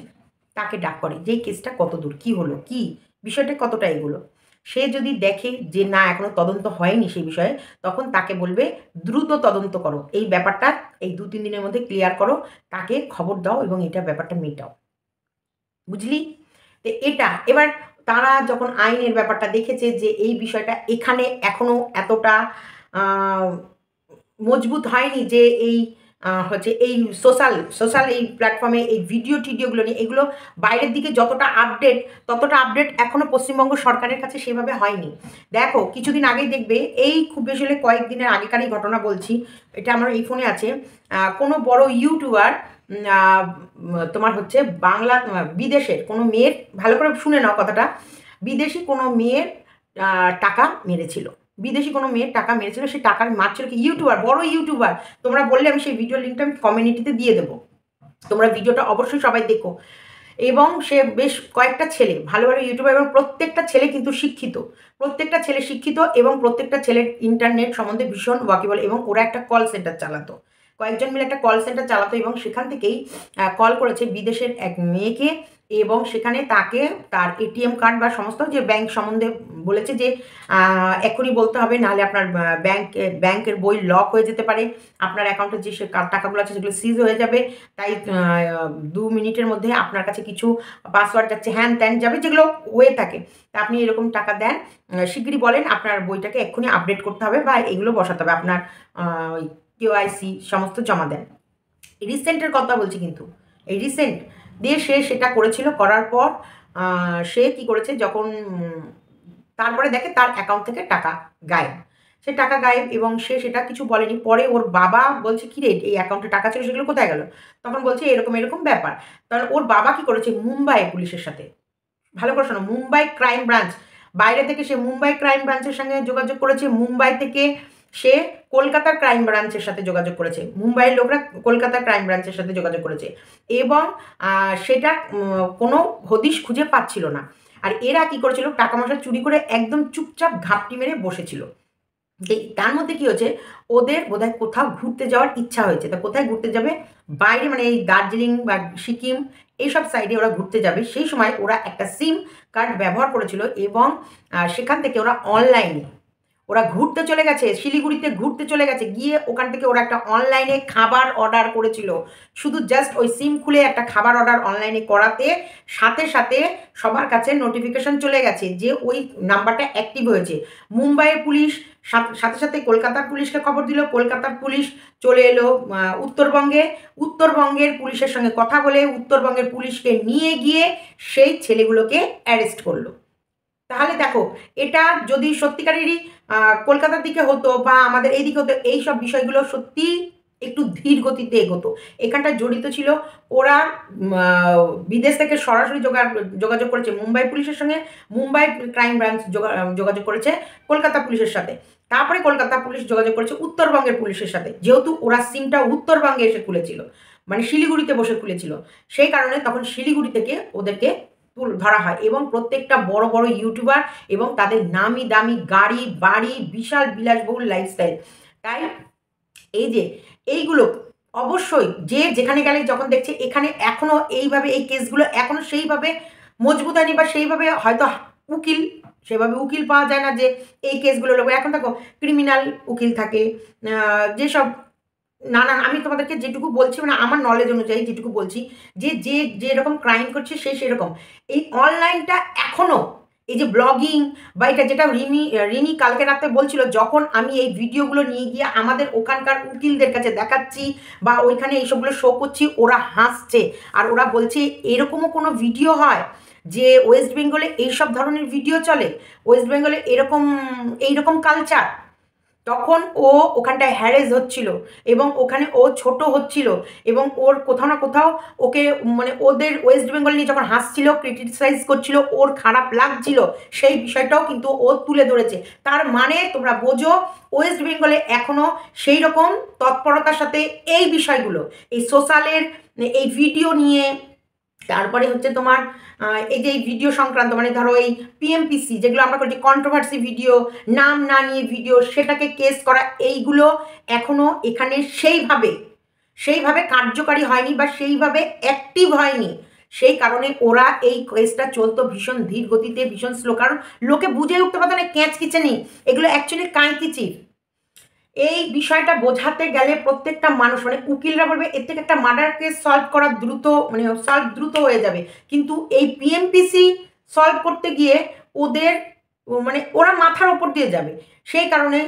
তাকে ডাক করে যে এই কেসটা কত দূর, কী হলো, কী বিষয়টা কতটা এগুলো। সে যদি দেখে যে না এখনো তদন্ত হয়নি সেই বিষয়ে, তখন তাকে বলবে দ্রুত তদন্ত করো, এই ব্যাপারটা এই 2-3 দিনের মধ্যে ক্লিয়ার করো, তাকে খবর দাও এবং এটা ব্যাপারটা মেটাও। বুঝলি? তো এটা এবার তারা যখন আইনের ব্যাপারটা দেখেছে যে এই বিষয়টা এখানে এখনো এতটা মজবুত হয়নি, যে এই হচ্ছে এই সোশ্যাল এই প্ল্যাটফর্মে এই টিডিওগুলো নিয়ে এগুলো বাইরের দিকে যতটা আপডেট, ততটা আপডেট এখনও পশ্চিমবঙ্গ সরকারের কাছে সেভাবে হয়নি। দেখো কিছুদিন আগেই দেখবে, এই খুব বেশি হলে কয়েকদিনের আগেকারই ঘটনা বলছি, এটা আমার এই ফোনে আছে, কোনো বড় ইউটিউবার তোমার হচ্ছে বাংলা বিদেশের কোনো মেয়ের, ভালো করে শুনে নাও কথাটা, বিদেশি কোনো মেয়ের টাকা মেরেছিল, বিদেশি কোনো মেয়ের টাকা মেরেছিল, সেই টাকার মারছিল কি ইউটিউবার, বড় ইউটিউবার। তোমরা বললে আমি সেই ভিডিও লিঙ্কটা আমি কমিউনিটিতে দিয়ে দেবো, তোমরা ভিডিওটা অবশ্যই সবাই দেখো। এবং সে বেশ কয়েকটা ছেলে ভালো ভালো ইউটিউবার, এবং প্রত্যেকটা ছেলে কিন্তু শিক্ষিত, প্রত্যেকটা ছেলে শিক্ষিত, এবং প্রত্যেকটা ছেলের ইন্টারনেট সম্বন্ধে ভীষণ ওয়াকিবল, এবং ওরা একটা কল সেন্টার চালাতো, কয়েকজন মিলে একটা কল সেন্টার চালাতো, এবং সেখান থেকেই কল করেছে বিদেশের এক মেয়েকে, এবং সেখানে তাকে তার এটিএম কার্ড বা সমস্ত যে ব্যাংক সম্বন্ধে বলেছে যে এখনই বলতে হবে, নাহলে আপনার ব্যাংকের বই লক হয়ে যেতে পারে, আপনার অ্যাকাউন্টে যে টাকাগুলো আছে সেগুলো সিজ হয়ে যাবে, তাই 2 মিনিটের মধ্যে আপনার কাছে কিছু পাসওয়ার্ড যাচ্ছে, হ্যান ত্যান যাবে, যেগুলো হয়ে থাকে। তা আপনি এরকম টাকা দেন, শিগগিরই বলেন আপনার বইটাকে এক্ষুনি আপডেট করতে হবে বা এগুলো বসাতে হবে, আপনার কেওআইসি সমস্ত জমা দেন। রিসেন্টের কথা বলছি কিন্তু, এই রিসেন্ট দিয়ে সে সেটা করেছিল, করার পর সে কি করেছে, যখন তারপরে দেখে তার অ্যাকাউন্ট থেকে টাকা গায়েব, সে টাকা গায়েব, এবং সে সেটা কিছু বলেনি। পরে ওর বাবা বলছে কি রে এই অ্যাকাউন্টে টাকা ছিল সেগুলো কোথায় গেল, তখন বলছে এরকম এরকম ব্যাপার। তখন ওর বাবা কি করেছে, মুম্বাই পুলিশের সাথে, ভালো করে শোনো, মুম্বাই ক্রাইম ব্রাঞ্চ, বাইরে থেকে সে মুম্বাই ক্রাইম ব্রাঞ্চের সঙ্গে যোগাযোগ করেছে, মুম্বাই থেকে সে কলকাতার ক্রাইম ব্রাঞ্চের সাথে যোগাযোগ করেছে, মুম্বাইয়ের লোকরা কলকাতার ক্রাইম ব্রাঞ্চের সাথে যোগাযোগ করেছে, এবং সেটা কোনো হদিশ খুঁজে পাচ্ছিল না। আর এরা কি করেছিল, টাকা পয়সা চুরি করে একদম চুপচাপ ঘাপটি মেরে বসেছিল। তার মধ্যে কি হচ্ছে, ওদের বোধহয় কোথাও ঘুরতে যাওয়ার ইচ্ছা হয়েছে, তা কোথায় ঘুরতে যাবে, বাইরে মানে এই দার্জিলিং বা সিকিম এইসব সাইডে ওরা ঘুরতে যাবে, সেই সময় ওরা একটা সিম কার্ড ব্যবহার করেছিল, এবং সেখান থেকে ওরা অনলাইনে ওরা ঘুরতে চলে গেছে, শিলিগুড়িতে ঘুরতে চলে গেছে, গিয়ে ওখান থেকে ওরা একটা অনলাইনে খাবার অর্ডার করেছিল, শুধু জাস্ট ওই সিম খুলে একটা খাবার অর্ডার অনলাইনে করাতে সাথে সাথে সবার কাছে নোটিফিকেশন চলে গেছে যে ওই নাম্বারটা অ্যাক্টিভ হয়েছে। মুম্বাইয়ের পুলিশ সাথে সাথে কলকাতার পুলিশকে খবর দিল, কলকাতার পুলিশ চলে এলো উত্তরবঙ্গের পুলিশের সঙ্গে কথা বলে উত্তরবঙ্গের পুলিশকে নিয়ে গিয়ে সেই ছেলেগুলোকে অ্যারেস্ট করলো। তাহলে দেখো, এটা যদি সত্যিকারেরই কলকাতার দিকে হতো বা আমাদের এই দিকে হতো, এই সব বিষয়গুলো সত্যি একটু ধীর গতিতে এগোতো। এখানটায় জড়িত ছিল ওরা, বিদেশ থেকে সরাসরি যোগাযোগ করেছে মুম্বাই পুলিশের সঙ্গে, মুম্বাই ক্রাইম ব্রাঞ্চ যোগাযোগ করেছে কলকাতা পুলিশের সাথে, তারপরে কলকাতা পুলিশ যোগাযোগ করেছে উত্তরবঙ্গের পুলিশের সাথে, যেহেতু ওরা সিমটা উত্তরবঙ্গে এসে খুলেছিল, মানে শিলিগুড়িতে বসে খুলেছিল, সেই কারণে তখন শিলিগুড়ি থেকে ওদেরকে ধরা হয়, এবং প্রত্যেকটা বড় বড় ইউটিউবার এবং তাদের নামি দামি গাড়ি বাড়ি বিশাল বিলাসবহুল লাইফস্টাইল। তাই এই যে এইগুলো অবশ্যই যে যেখানে গেলে যখন দেখছে এখানে এখনও এইভাবে এই কেসগুলো এখনও সেইভাবে মজবুত হয়নি, বা সেইভাবে হয়তো সেভাবে উকিল পাওয়া যায় না যে এই কেসগুলো লোক, এখন দেখো ক্রিমিনাল উকিল থাকে, যেসব নানান, আমি তোমাদেরকে যেটুকু বলছি মানে আমার নলেজ অনুযায়ী যেটুকু বলছি, যে যে যেরকম ক্রাইম করছে সে সেরকম। এই অনলাইনটা এখনও এই যে ব্লগিং বা এটা যেটা রিনি কালকে রাতে বলছিল, যখন আমি এই ভিডিওগুলো নিয়ে গিয়ে আমাদের ওখানকার উকিলদের কাছে দেখাচ্ছি বা ওইখানে এইসবগুলো শো করছি, ওরা হাসছে আর ওরা বলছে এরকমও কোনো ভিডিও হয় যে ওয়েস্ট বেঙ্গলে এইসব ধরনের ভিডিও চলে, ওয়েস্ট বেঙ্গলে এইরকম কালচার। তখন ও ওখানটায় হ্যারেস হচ্ছিল এবং ওখানে ও ছোট হচ্ছিল এবং ওর কোথাও না কোথাও ওকে মানে ওদের ওয়েস্ট বেঙ্গল নিয়ে যখন হাসছিল, ক্রিটিসাইজ করছিল, ওর খারাপ লাগছিল, সেই বিষয়টাও কিন্তু ও তুলে ধরেছে। তার মানে তোমরা বোঝো ওয়েস্ট বেঙ্গলে এখনও সেই রকম তৎপরতার সাথে এই বিষয়গুলো, এই সোশ্যালের এই ভিডিও নিয়ে, তারপরে হচ্ছে তোমার এই যে এই ভিডিও সংক্রান্ত মানে ধরো এই পিএমপিসি যেগুলো আমরা করছি, কন্ট্রোভার্সি ভিডিও, নাম না নিয়ে ভিডিও, সেটাকে কেস করা, এইগুলো এখনও এখানে সেইভাবে কার্যকারী হয়নি বা সেইভাবে অ্যাক্টিভ হয়নি। সেই কারণে ওরা এই কেসটা চলতো ভীষণ ধীর গতিতে, ভীষণ স্লো, কারণ লোকে বুঝে উঠতে পারতো না ক্যাচ কিচেনি, এগুলো অ্যাকচুয়ালি কাঁইকিচির। এই বিষয়টা বোঝাতে গেলে প্রত্যেকটা মানুষ মানে উকিলরা বলবে এর থেকে একটা মার্ডার কেস সলভ করা দ্রুত, মানে সলভ দ্রুত হয়ে যাবে, কিন্তু এই পিএমপিসি সলভ করতে গিয়ে ওদের মানে ওরা মাথার ওপর দিয়ে যাবে। সেই কারণে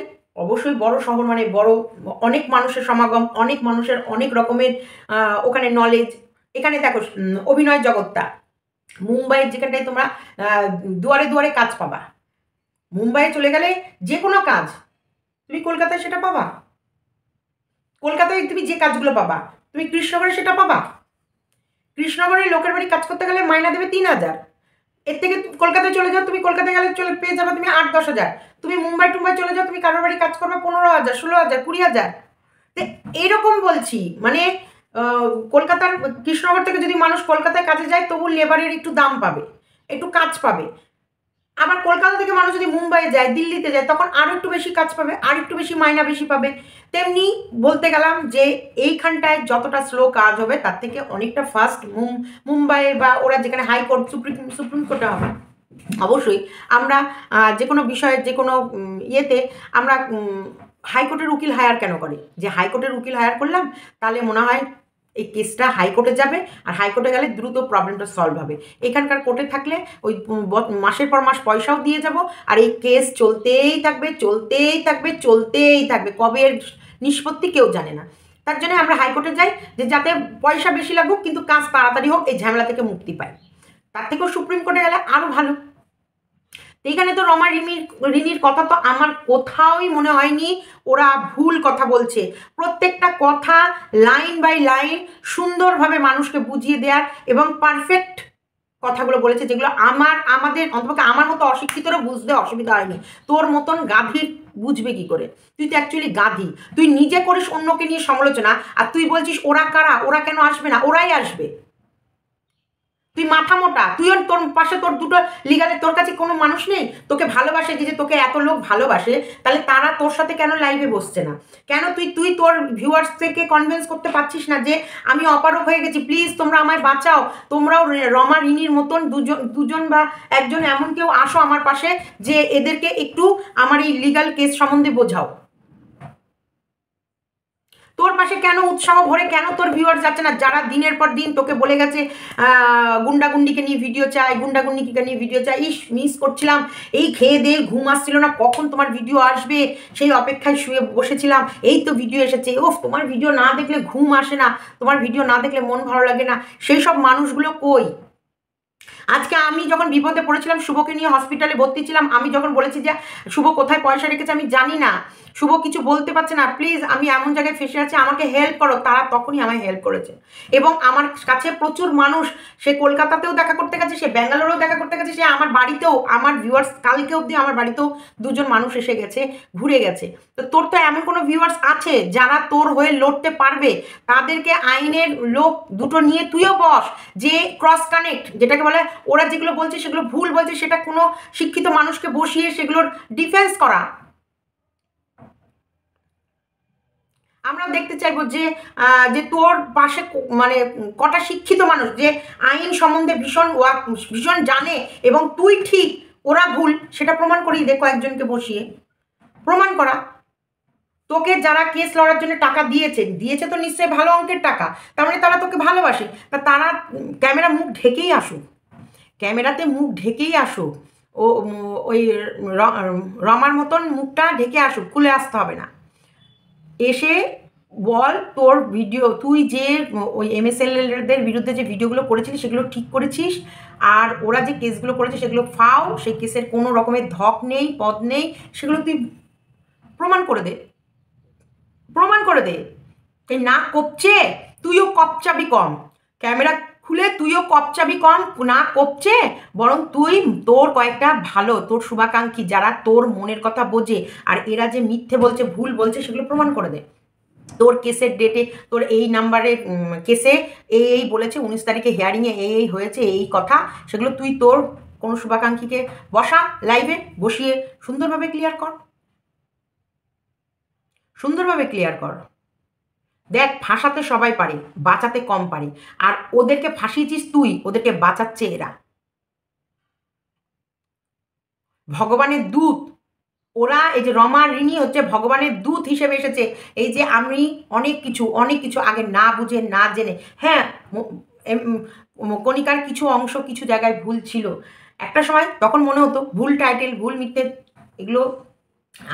অবশ্যই বড় শহর মানে বড় অনেক মানুষের সমাগম, অনেক মানুষের অনেক রকমের ওখানে নলেজ। এখানে দেখো অভিনয় জগৎটা, মুম্বাইয়ের যেখানটায় তোমরা দুয়ারে দুয়ারে কাজ পাবা, মুম্বাইয়ে চলে গেলে যে কোনো কাজ তুমি কলকাতায় সেটা পাবা, কলকাতায় তুমি যে কাজগুলো পাবা তুমি কৃষ্ণনগরে সেটা পাবা। কৃষ্ণনগরের লোকের বাড়ি কাজ করতে গেলে মাইনা দেবে 3,000, এর থেকে কলকাতায় চলে যাও, তুমি কলকাতায় গেলে পেয়ে যাবে তুমি 8-10,000। তুমি মুম্বাই টুম্বাই চলে যাও, তুমি কারোর বাড়ি কাজ করবে 15,000, 16,000, 20,000। তো এইরকম বলছি মানে কলকাতার কৃষ্ণনগর থেকে যদি মানুষ কলকাতায় কাজে যায় তবু লেবারের একটু দাম পাবে, একটু কাজ পাবে। আবার কলকাতা থেকে মানুষ যদি মুম্বাইয়ে যায়, দিল্লিতে যায়, তখন আরও একটু বেশি কাজ পাবে, আর একটু বেশি মাইনা বেশি পাবে। তেমনি বলতে গেলাম যে এইখানটায় যতটা স্লো কাজ হবে তার থেকে অনেকটা ফাস্ট মুম্বাইয়ে বা ওরা যেখানে হাইকোর্ট সুপ্রিম কোর্টে হবে। অবশ্যই আমরা যে কোনো বিষয়ে যে কোনো ইয়েতে আমরা হাইকোর্টের উকিল হায়ার কেন করে, যে হাইকোর্টের উকিল হায়ার করলাম তাহলে মনে হয় এই কেসটা হাইকোর্টে যাবে, আর হাইকোর্টে গেলে দ্রুত প্রবলেমটা সলভ হবে। এখানকার কোর্টে থাকলে ওই মাসের পর মাস পয়সাও দিয়ে যাব, আর এই কেস চলতেই থাকবে চলতেই থাকবে চলতেই থাকবে, কবে নিষ্পত্তি কেউ জানে না। তার জন্য আমরা হাইকোর্টে যাই যে যাতে পয়সা বেশি লাগুক কিন্তু কাজ তাড়াতাড়ি হোক, এই ঝামেলা থেকে মুক্তি পায়। তার থেকেও সুপ্রিম কোর্টে গেলে আরও ভালো। এইখানে তো রমা রিনির কথা তো আমার কোথাওই মনে হয়নি ওরা ভুল কথা বলছে। প্রত্যেকটা কথা লাইন বাই লাইন সুন্দরভাবে মানুষকে বুঝিয়ে দেওয়ার এবং পারফেক্ট কথাগুলো বলেছে, যেগুলো আমাদের অন্তপক্ষে আমার মতো অশিক্ষিতরও বুঝতে অসুবিধা হয়নি। তোর মতন গাধীর বুঝবে কি করে? তুই তো অ্যাকচুয়ালি গাধী, তুই নিজে করিস অন্যকে নিয়ে সমালোচনা, আর তুই বলছিস ওরা কারা, ওরা কেন আসবে না, ওরাই আসবে। তুই মাথা মোটা, তুইও তোর পাশে তোর দুটো লিগালে তোর কাছে কোনো মানুষ নেই তোকে ভালোবাসে, যে তোকে এত লোক ভালোবাসে, তাহলে তারা তোর সাথে কেন লাইভে বসছে না? কেন তুই তোর ভিউয়ার্স থেকে কনভিন্স করতে পারছিস না যে আমি অপারক হয়ে গেছি, প্লিজ তোমরা আমায় বাঁচাও, তোমরাও রমা রিনির মতন দুজন বা একজন এমন কেউ আসো আমার পাশে যে এদেরকে একটু আমার এই লিগাল কেস সম্বন্ধে বোঝাও। তোর পাশে কেন উৎসাহ ভরে কেন তোর ভিউয়ার্স যাচ্ছে না, যারা দিনের পর দিন তোকে বলে গেছে গুন্ডাগুন্ডিকে নিয়ে ভিডিও চাই, গুন্ডাগুন্ডিকে নিয়ে ভিডিও চাই, মিস করছিলাম, এই খেয়ে দিয়ে ঘুম আসছিল না, কখন তোমার ভিডিও আসবে সেই অপেক্ষায় শুয়ে বসেছিলাম, এই তো ভিডিও এসেছে, ওফ তোমার ভিডিও না দেখলে ঘুম আসে না, তোমার ভিডিও না দেখলে মন ভালো লাগে না, সেই সব মানুষগুলো কই? আজকে আমি যখন বিপদে পড়েছিলাম, শুভকে নিয়ে হসপিটালে ভর্তি ছিলাম, আমি যখন বলেছি যে শুভ কোথায় পয়সা রেখেছে আমি জানি না, শুভ কিছু বলতে পারছে না, প্লিজ আমি এমন জায়গায় ফেসে আছি আমাকে হেল্প করো, তারা তখনই আমায় হেল্প করেছে। এবং আমার কাছে প্রচুর মানুষ, সে কলকাতাতেও দেখা করতে গেছে, সে ব্যাঙ্গালোরেও দেখা করতে গেছে, সে আমার বাড়িতেও, আমার ভিউয়ার্স কালকে অবধি আমার বাড়িতেও দুজন মানুষ এসে গেছে, ঘুরে গেছে। তো তোর তো এমন কোনো ভিউয়ার্স আছে যারা তোর হয়ে লড়তে পারবে, তাদেরকে আইনের লোক দুটো নিয়ে তুইও বস, যে ক্রস কানেক্ট যেটাকে বলে, ওরা যেগুলো বলছে সেগুলো ভুল বলছে, সেটা কোনো শিক্ষিত মানুষকে বসিয়ে সেগুলোর ডিফেন্স করা। আমরা দেখতে চাইবো যে যে তোর পাশে মানে কটা শিক্ষিত মানুষ যে আইন সম্বন্ধে ভীষণ জানে, এবং তুই ঠিক ওরা ভুল, সেটা প্রমাণ করিয়ে দে, কয়েকজনকে বসিয়ে প্রমাণ করা। তোকে যারা কেস লড়ার জন্য টাকা দিয়েছে তো নিশ্চয়ই ভালো অঙ্কের টাকা, তার মানে তারা তোকে ভালোবাসে, তারা ক্যামেরা মুখ ঢেকেই আসুক, ক্যামেরাতে মুখ ঢেকেই আসুক, ওই রমার মতন মুখটা ঢেকে আসুক, খুলে আসতে হবে না, এসে বল তোর ভিডিও, তুই যে ওই MSLদের বিরুদ্ধে যে ভিডিওগুলো করেছিলিস সেগুলো ঠিক করেছিস, আর ওরা যে কেসগুলো করেছে সেগুলো ফাও, সেই কেসের কোনো রকমের ধক নেই, পদ নেই, সেগুলো তুই প্রমাণ করে দে, প্রমাণ করে দে। এই নাক কপছে, তুইও কপচাবি কম, ক্যামেরা খুলে তুইও কপচাবি কম, না কপছে, বরং তুই তোর কয়েকটা ভালো তোর শুভাকাঙ্ক্ষী যারা তোর মনের কথা বোঝে, আর এরা যে মিথ্যে বলছে ভুল বলছে সেগুলো প্রমাণ করে দে। তোর কেসের ডেটে তোর এই নাম্বারের কেসে এই বলেছে 19 তারিখে হিয়ারিংয়ে এই হয়েছে এই কথা, সেগুলো তুই তোর কোনো শুভাকাঙ্ক্ষীকে বসা লাইভে বসিয়ে সুন্দরভাবে ক্লিয়ার কর, সুন্দরভাবে ক্লিয়ার কর। দেখ, ফাঁসাতে সবাই পারে, বাঁচাতে কম পারে, আর ওদেরকে ফাঁসিয়েছিস তুই, ওদেরকে বাঁচাচ্ছে এরা, ভগবানের দূত ওরা। এই যে রমা রিনি হচ্ছে ভগবানের দূত হিসেবে এসেছে। এই যে আমি অনেক কিছু আগে না বুঝে না জেনে, হ্যাঁ কণিকার কিছু অংশ কিছু জায়গায় ভুল ছিল একটা সময়, তখন মনে হতো ভুল টাইটেল ভুল মিথ্যে, এগুলো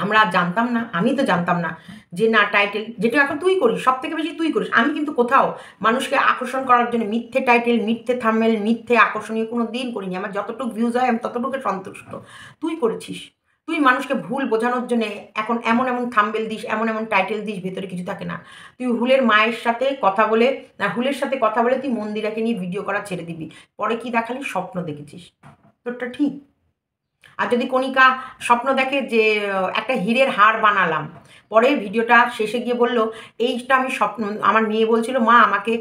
আমরা জানতাম না, আমি তো জানতাম না যে না টাইটেল যেটা এখন তুই করিস সব থেকে বেশি তুই করিস। আমি কিন্তু কোথাও মানুষকে আকর্ষণ করার জন্য মিথ্যে টাইটেল মিথ্যে থাম্বনেল মিথ্যে আকর্ষণীয় কোনো দিন করিনি। আমার যতটুকু ভিউজ হয় আমি ততটুকু সন্তুষ্ট। তুই করেছিস, তুই মানুষকে ভুল বোঝানোর জন্য এখন এমন এমন থাম্বেল দিস, এমন এমন টাইটেল দিস, ভেতরে কিছু থাকে না। তুই হুলের মায়ের সাথে কথা বলে, না হুলের সাথে কথা বলে তুই মন্দিরাকে নিয়ে ভিডিও করা ছেড়ে দিবি, পরে কি দেখালি স্বপ্ন দেখেছিস, তোরটা ঠিক। আর যদি কণিকা স্বপ্ন দেখে যে একটা হীরের হার বানালাম, পরে ভিডিওটা শেষে গিয়ে বলল এইটা আমি স্বপ্ন, আমার মেয়ে বলছিল মা আমাকে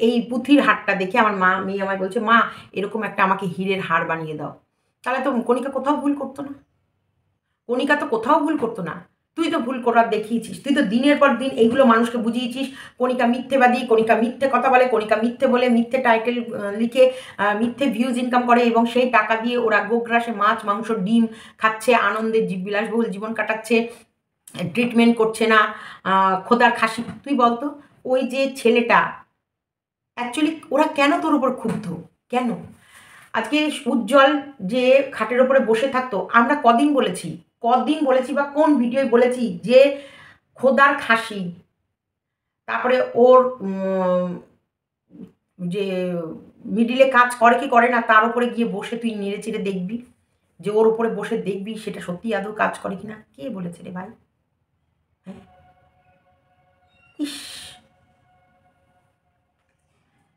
এই পুঁথির হারটা দেখে আমার মেয়ে আমায় বলছে মা এরকম একটা আমাকে হীরের হার বানিয়ে দাও, তাহলে তো কণিকা কোথাও ভুল করতো না, কণিকা তো কোথাও ভুল করতো না। তুই তো ভুল করার দেখিয়েছিস, তুই তো দিনের পর দিন এইগুলো মানুষকে বুঝিয়েছিস। কণিকা মিথ্যেবাদী, কণিকা মিথ্যে কথা বলে, কণিকা মিথ্যে বলে মিথ্যে টাইটেল লিখে মিথ্যে ভিউজ ইনকাম করে, এবং সেই টাকা দিয়ে ওরা গোগ্রাসে মাছ মাংস ডিম খাচ্ছে, আনন্দের বিলাসবহুল জীবন কাটাচ্ছে, ট্রিটমেন্ট করছে না, খোদার খাসি। তুই বলতো ওই যে ছেলেটা অ্যাকচুয়ালি ওরা কেন তোর উপর ক্ষুব্ধ, কেন? আজকে উজ্জ্বল যে খাটের ওপরে বসে থাকতো, আমরা কদিন বলেছি বা কোন ভিডিওয় বলেছি যে খোদার খাসি, তারপরে ওর যে মিডিলে কাজ করে কি করে না তার উপরে গিয়ে বসে তুই নেড়ে চেড়ে দেখবি, যে ওর উপরে বসে দেখবি সেটা সত্যি আদৌ কাজ করে কিনা। কে বলেছে রে ভাই? হ্যাঁ, ইস,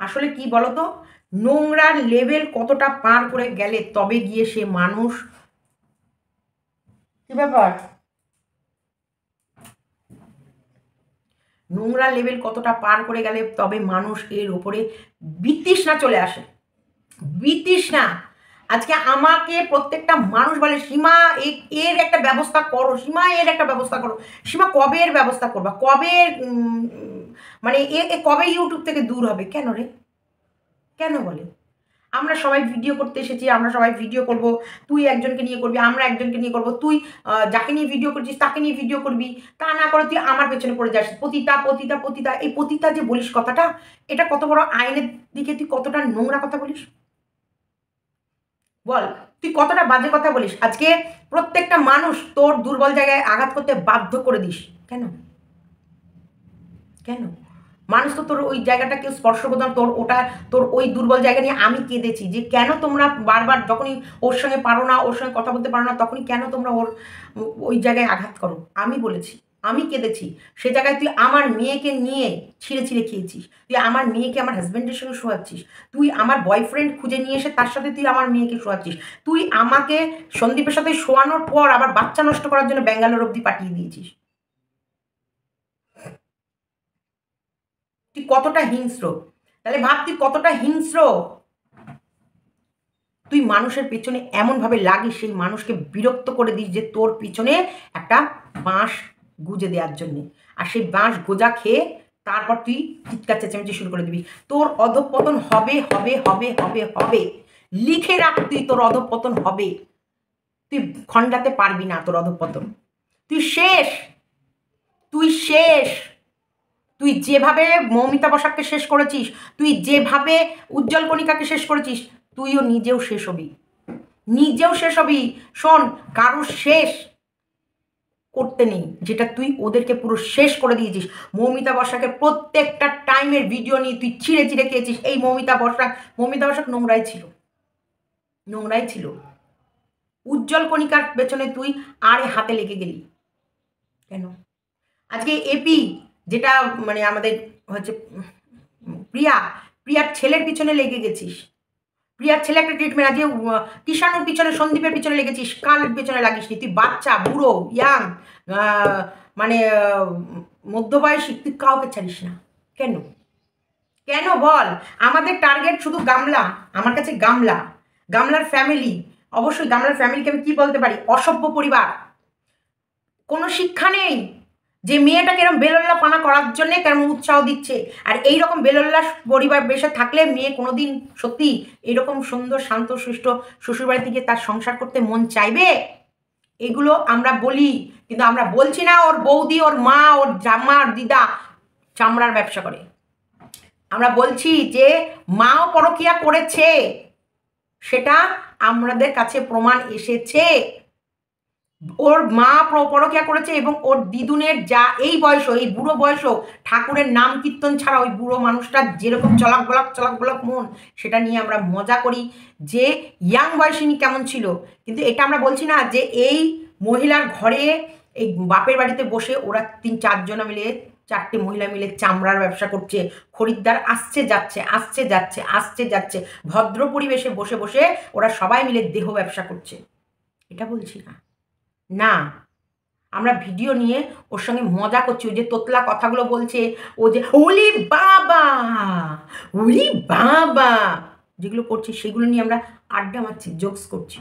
আসলে কি বলতো, নোংরার লেভেল কতটা পার করে গেলে তবে গিয়ে সে মানুষ। কি ব্যাপার, নোংরা লেভেল কতটা পার করে গেলে তবে মানুষ এর ওপরে বিতৃষ্ণা চলে আসে, বিতৃষ্ণা। আজকে আমাকে প্রত্যেকটা মানুষ বলে সীমা এর একটা ব্যবস্থা করো, সীমা এর একটা ব্যবস্থা করো। সীমা কবে এর ব্যবস্থা করবা, কবে মানে এ কবে ইউটিউব থেকে দূর হবে? কেন রে, কেন বলে? আমরা সবাই ভিডিও করতে এসেছি, আমরা সবাই ভিডিও করব, তুই একজনকে নিয়ে করবি, আমরা একজনকে নিয়ে করব, তুই যাকে নিয়ে ভিডিও করছিস তাকে নিয়ে ভিডিও করবি, তা না করে তুই আমার পেছনে পড়ে যাস পতিতা পতিতা পতিতা। এই পতিতা যে বলিস কথাটা, এটা কত বড় আইনের দিকে তুই কতটা নোংরা কথা বলিস বল, তুই কতটা বাজে কথা বলিস। আজকে প্রত্যেকটা মানুষ তোর দুর্বল জায়গায় আঘাত করতে বাধ্য করে দিস, কেন? কেন? মানুষ তো তোর ওই জায়গাটা কেউ স্পর্শ করতো না, তোর ওটা তোর ওই দুর্বল জায়গা নিয়ে আমি কেঁদেছি যে কেন তোমরা বারবার যখনই ওর সঙ্গে পারো না, ওর সঙ্গে কথা বলতে পারো না, তখনই কেন তোমরা ওর ওই জায়গায় আঘাত করো। আমি বলেছি, আমি কেঁদেছি। সে জায়গায় তুই আমার মেয়েকে নিয়ে ছিঁড়ে ছিঁড়ে খেয়েছিস, তুই আমার মেয়েকে আমার হাজব্যান্ডের সঙ্গে শোয়াচ্ছিস, তুই আমার বয়ফ্রেন্ড খুঁজে নিয়ে এসে তার সাথে তুই আমার মেয়েকে শোয়াচ্ছিস, তুই আমাকে সন্দীপের সাথে শোয়ানোর পর আবার বাচ্চা নষ্ট করার জন্য ব্যাঙ্গালোর অব্দি পাঠিয়ে দিয়েছিস। তুই কতটা হিংস্র, তাহলে ভাব তুই কতটা হিংস্র। তুই মানুষের পেছনে এমনভাবে লাগিস, সেই মানুষকে বিরক্ত করে দিস যে তোর পিছনে একটা বাঁশ গুজে দেওয়ার জন্যে, আর সেই বাঁশ গোজা খেয়ে তারপর তুই চিৎকার চেঁচামেচি শুরু করে দিবি। তোর অধঃপতন হবে হবে হবে হবে হবে, লিখে রাখ, তুই তোর অধঃপতন হবে, তুই খণ্ডাতে পারবি না তোর অধঃপতন। তুই শেষ, তুই শেষ। তুই যেভাবে মৌমিতা বসাককে শেষ করেছিস, তুই যেভাবে উজ্জ্বল কণিকাকে শেষ করেছিস, তুইও নিজেও শেষ হবি, নিজেও শেষ হবি। শোন, কারো শেষ করতে নেই, যেটা তুই ওদেরকে পুরো শেষ করে দিয়েছিস। মৌমিতা বসাকের প্রত্যেকটা টাইমের ভিডিও নিয়ে তুই ছিঁড়ে ছিঁড়ে খেয়েছিস। এই মৌমিতা বসাক নোংরাই ছিল, নোংরাই ছিল। উজ্জ্বল কণিকার পেছনে তুই আরে হাতে লেগে গেলি, কেন? আজকে এপি যেটা মানে আমাদের হচ্ছে প্রিয়ার ছেলের পিছনে লেগে গেছিস। প্রিয়ার ছেলে একটা ট্রিটমেন্ট, আজকে কিষাণুর পিছনে, সন্দীপের পিছনে লেগেছিস, কার পেছনে লাগিসনি? তুই বাচ্চা, বুড়ো, ইয়াং, আ মানে মধ্যবয়সী, তুই কাউকে ছাড়িস না। কেন? কেন বল? আমাদের টার্গেট শুধু গামলা। আমার কাছে গামলা, গামলার ফ্যামিলি। অবশ্যই গামলার ফ্যামিলিকে আমি কি বলতে পারি? অসভ্য পরিবার। কোনো শিক্ষা নেই যে মেয়েটাকে এরকম বেলল্লা পানা করার জন্যে কেমন উৎসাহ দিচ্ছে। আর এই রকম বেলল্লা পরিবার বেশে থাকলে মেয়ে কোনোদিন সত্যি এরকম সুন্দর শান্ত শিষ্ট শ্বশুরবাড়ি থেকে তার সংসার করতে মন চাইবে? এগুলো আমরা বলি, কিন্তু আমরা বলছি না ওর বৌদি, ওর মা, ওর জামা, ওর দিদা চামড়ার ব্যবসা করে। আমরা বলছি যে মাও পরকীয়া করেছে, সেটা আমাদের কাছে প্রমাণ এসেছে। ওর মা পরকীয়া করেছে এবং ওর দিদুনের যা এই বয়সও, এই বুড়ো বয়সও ঠাকুরের নাম কীর্তন ছাড়া ওই বুড়ো মানুষটার যেরকম চলাক বলাক মন, সেটা নিয়ে আমরা মজা করি যে ইয়াং বয়সিনী কেমন ছিল। কিন্তু এটা আমরা বলছি না যে এই মহিলার ঘরে, এই বাপের বাড়িতে বসে ওরা ৩-৪ জনা মিলে, ৪টে মহিলা মিলে চামড়ার ব্যবসা করছে। খরিদ্দার আসছে যাচ্ছে, আসছে যাচ্ছে, আসছে যাচ্ছে। ভদ্র পরিবেশে বসে বসে ওরা সবাই মিলে দেহ ব্যবসা করছে। এটা বলছি না। না, আমরা ভিডিও নিয়ে ওর সঙ্গে মজা করছি। ও যে তোতলা কথাগুলো বলছে, ও যে ওলি বাবা, ওলি বাবা যেগুলো করছি, সেগুলো নিয়ে আমরা আড্ডা মারছি, জোকস করছি।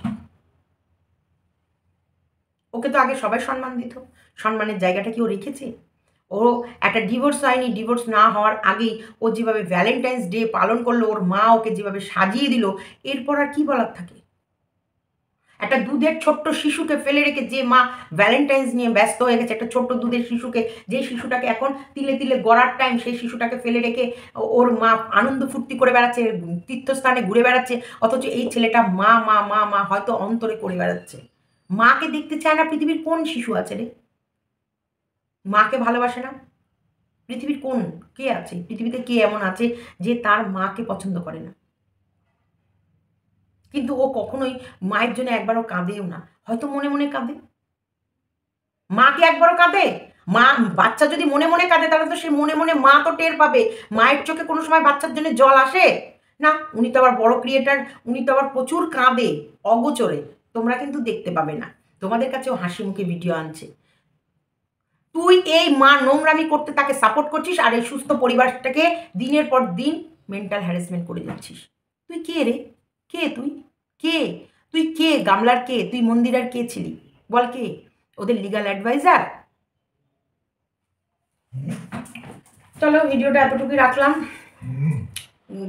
ওকে তো আগে সবাই সম্মান দিত। সম্মানের জায়গাটা কি ও রেখেছে? ও একটা ডিভোর্স হয়নি, ডিভোর্স না হওয়ার আগেই ও যেভাবে ভ্যালেন্টাইন্স ডে পালন করলো, ওর মা ওকে যেভাবে সাজিয়ে দিল, এরপর আর কি বলার থাকে? একটা দুধের ছোট্ট শিশুকে ফেলে রেখে যে মা ভ্যালেন্টাইন্স নিয়ে ব্যস্ত হয়ে গেছে, একটা ছোট্ট দুধের শিশুকে, যে শিশুটাকে এখন তিলে তিলে গড়ার টাইম, সেই শিশুটাকে ফেলে রেখে ওর মা আনন্দ ফুর্তি করে বেড়াচ্ছে, তীর্থস্থানে ঘুরে বেড়াচ্ছে। অথচ এই ছেলেটা মা মা মা মা হয়তো অন্তরে করে বেড়াচ্ছে। মাকে দেখতে চায় না। পৃথিবীর কোন শিশু আছে রে মাকে ভালোবাসে না? পৃথিবীর কোন, কে আছে পৃথিবীতে, কে এমন আছে যে তার মাকে পছন্দ করে না? কিন্তু ও কখনোই মায়ের জন্য একবারও কাঁদেও না। হয়তো মনে মনে কাঁদে। মা কি একবারও কাঁদে? মা, বাচ্চা যদি মনে মনে কাঁদে তাহলে তো সে মনে মনে মা তো টের পাবে। মায়ের চোখে কোনো সময় বাচ্চার জন্য জল আসে? না, উনি তো আবার বড় ক্রিয়েটার, উনি তো আবার প্রচুর কাঁদে অগোচরে। তোমরা কিন্তু দেখতে পাবে না। তোমাদের কাছেও হাসি মুখে ভিডিও আনছে। তুই এই মা নোংরামি করতে তাকে সাপোর্ট করছিস, আর এই সুস্থ পরিবারটাকে দিনের পর দিন মেন্টাল হ্যারাসমেন্ট করে যাচ্ছিস। তুই কে রে? কে তুই? কে? তুই কে? গামলার কে? তুই মন্দিরার কে ছিলি? বল কে? ওদের লিগ্যাল অ্যাডভাইজার? চলো ভিডিওটা এতটুকুই রাখলাম।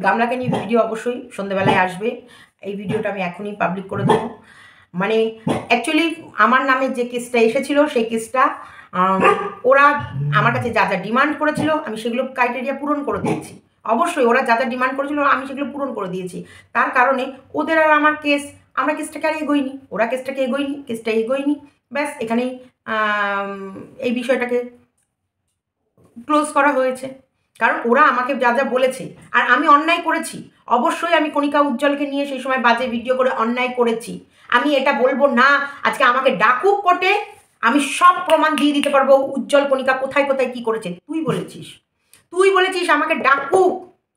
গামলাকে নিয়ে ভিডিও অবশ্যই সন্ধ্যেবেলায় আসবে। এই ভিডিওটা আমি এখনই পাবলিক করে দেবো। মানে অ্যাকচুয়ালি আমার নামে যে কেসটা এসেছিল, সেই কেসটা ওরা আমার কাছে যা যা ডিমান্ড করেছিল আমি সেগুলো ক্রাইটেরিয়া পূরণ করে দিয়েছি। অবশ্যই ওরা যা যা ডিমান্ড করেছিল আমি সেগুলো পূরণ করে দিয়েছি। তার কারণে ওদের আর আমার কেস, আমরা কেসটাকে আর এগোইনি, ওরা কেসটাকে এগোয়নি, কেসটা এগোয়নি। ব্যাস এখানেই এই বিষয়টাকে ক্লোজ করা হয়েছে। কারণ ওরা আমাকে যা যা বলেছে, আর আমি অন্যায় করেছি। অবশ্যই আমি কণিকা উজ্জ্বলকে নিয়ে সেই সময় বাজে ভিডিও করে অন্যায় করেছি। আমি এটা বলবো না, আজকে আমাকে ডাকুক কোর্টে, আমি সব প্রমাণ দিয়ে দিতে পারবো উজ্জ্বল কণিকা কোথায় কোথায় কি করেছে। তুই বলেছিস, তুই বলেছিস আমাকে ডাকুক,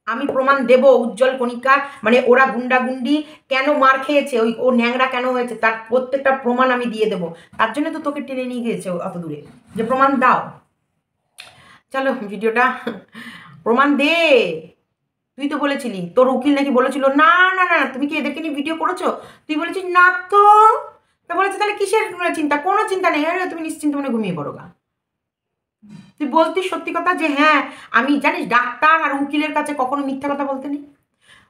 আমি প্রমাণ দেব উজ্জ্বল কণিকা মানে ওরা গুন্ডাগুন্ডি কেন মার খেয়েছে, ওই ও ন্যাংরা কেন হয়েছে, তার প্রত্যেকটা প্রমাণ আমি দিয়ে দেবো। তার জন্য তো তোকে টেনে নিয়ে গিয়েছে অত দূরে, যে প্রমাণ দাও। চলো ভিডিওটা প্রমাণ দে। তুই তো বলেছিলি তোর উকিল নাকি বলেছিল না না না তুমি কি এদেরকে নিয়ে ভিডিও করেছো? তুই বলেছিস না তো। তা বলেছে তাহলে কিসের চিন্তা? কোনো চিন্তা নেই, আরে তুমি নিশ্চিন্ত মনে ঘুমিয়ে পড়ো গা। তুই বলতিস সত্যি কথা যে হ্যাঁ আমি, জানিস ডাক্তার আর উকিলের কাছে কখনো মিথ্যা কথা বলতে নেই।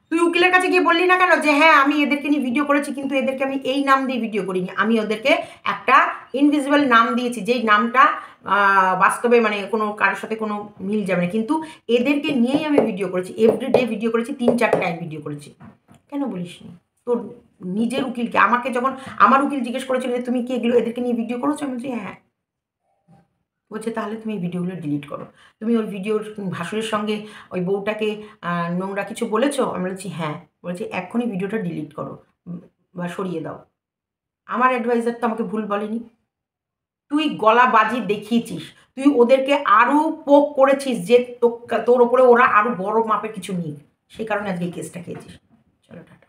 তুই উকিলের কাছে গিয়ে বললি না কেন যে হ্যাঁ আমি এদেরকে নিয়ে ভিডিও করেছি, কিন্তু এদেরকে আমি এই নাম দিয়ে ভিডিও করিনি, আমি ওদেরকে একটা ইনভিজিবল নাম দিয়েছি, যেই নামটা বাস্তবে মানে কোনো কারোর সাথে কোনো মিল যাবে না, কিন্তু এদেরকে নিয়েই আমি ভিডিও করেছি, এভরিডে ভিডিও করেছি, 3-4 টাইম ভিডিও করেছি। কেন বলিস নি তোর নিজের উকিলকে? আমাকে যখন আমার উকিল জিজ্ঞেস করেছিল যে তুমি কি এগুলো এদেরকে নিয়ে ভিডিও করেছো, আমি বলছি হ্যাঁ। বলছে তাহলে তুমি এই ভিডিওগুলো ডিলিট করো। তুমি ওই ভিডিওর ভাসুরের সঙ্গে ওই বউটাকে নোংরা কিছু বলেছো? আমি বলছি হ্যাঁ। বলছি এক্ষুনি ভিডিওটা ডিলিট করো বা সরিয়ে দাও। আমার অ্যাডভাইজার তো আমাকে ভুল বলেনি। তুই গলাবাজি দেখিয়েছিস, তুই ওদেরকে আরও পোক করেছিস যে তোর ওপরে ওরা আরও বড় মাপের কিছু নিক, সেই কারণে আজকে এই কেসটা খেয়েছিস। চলো টাটা।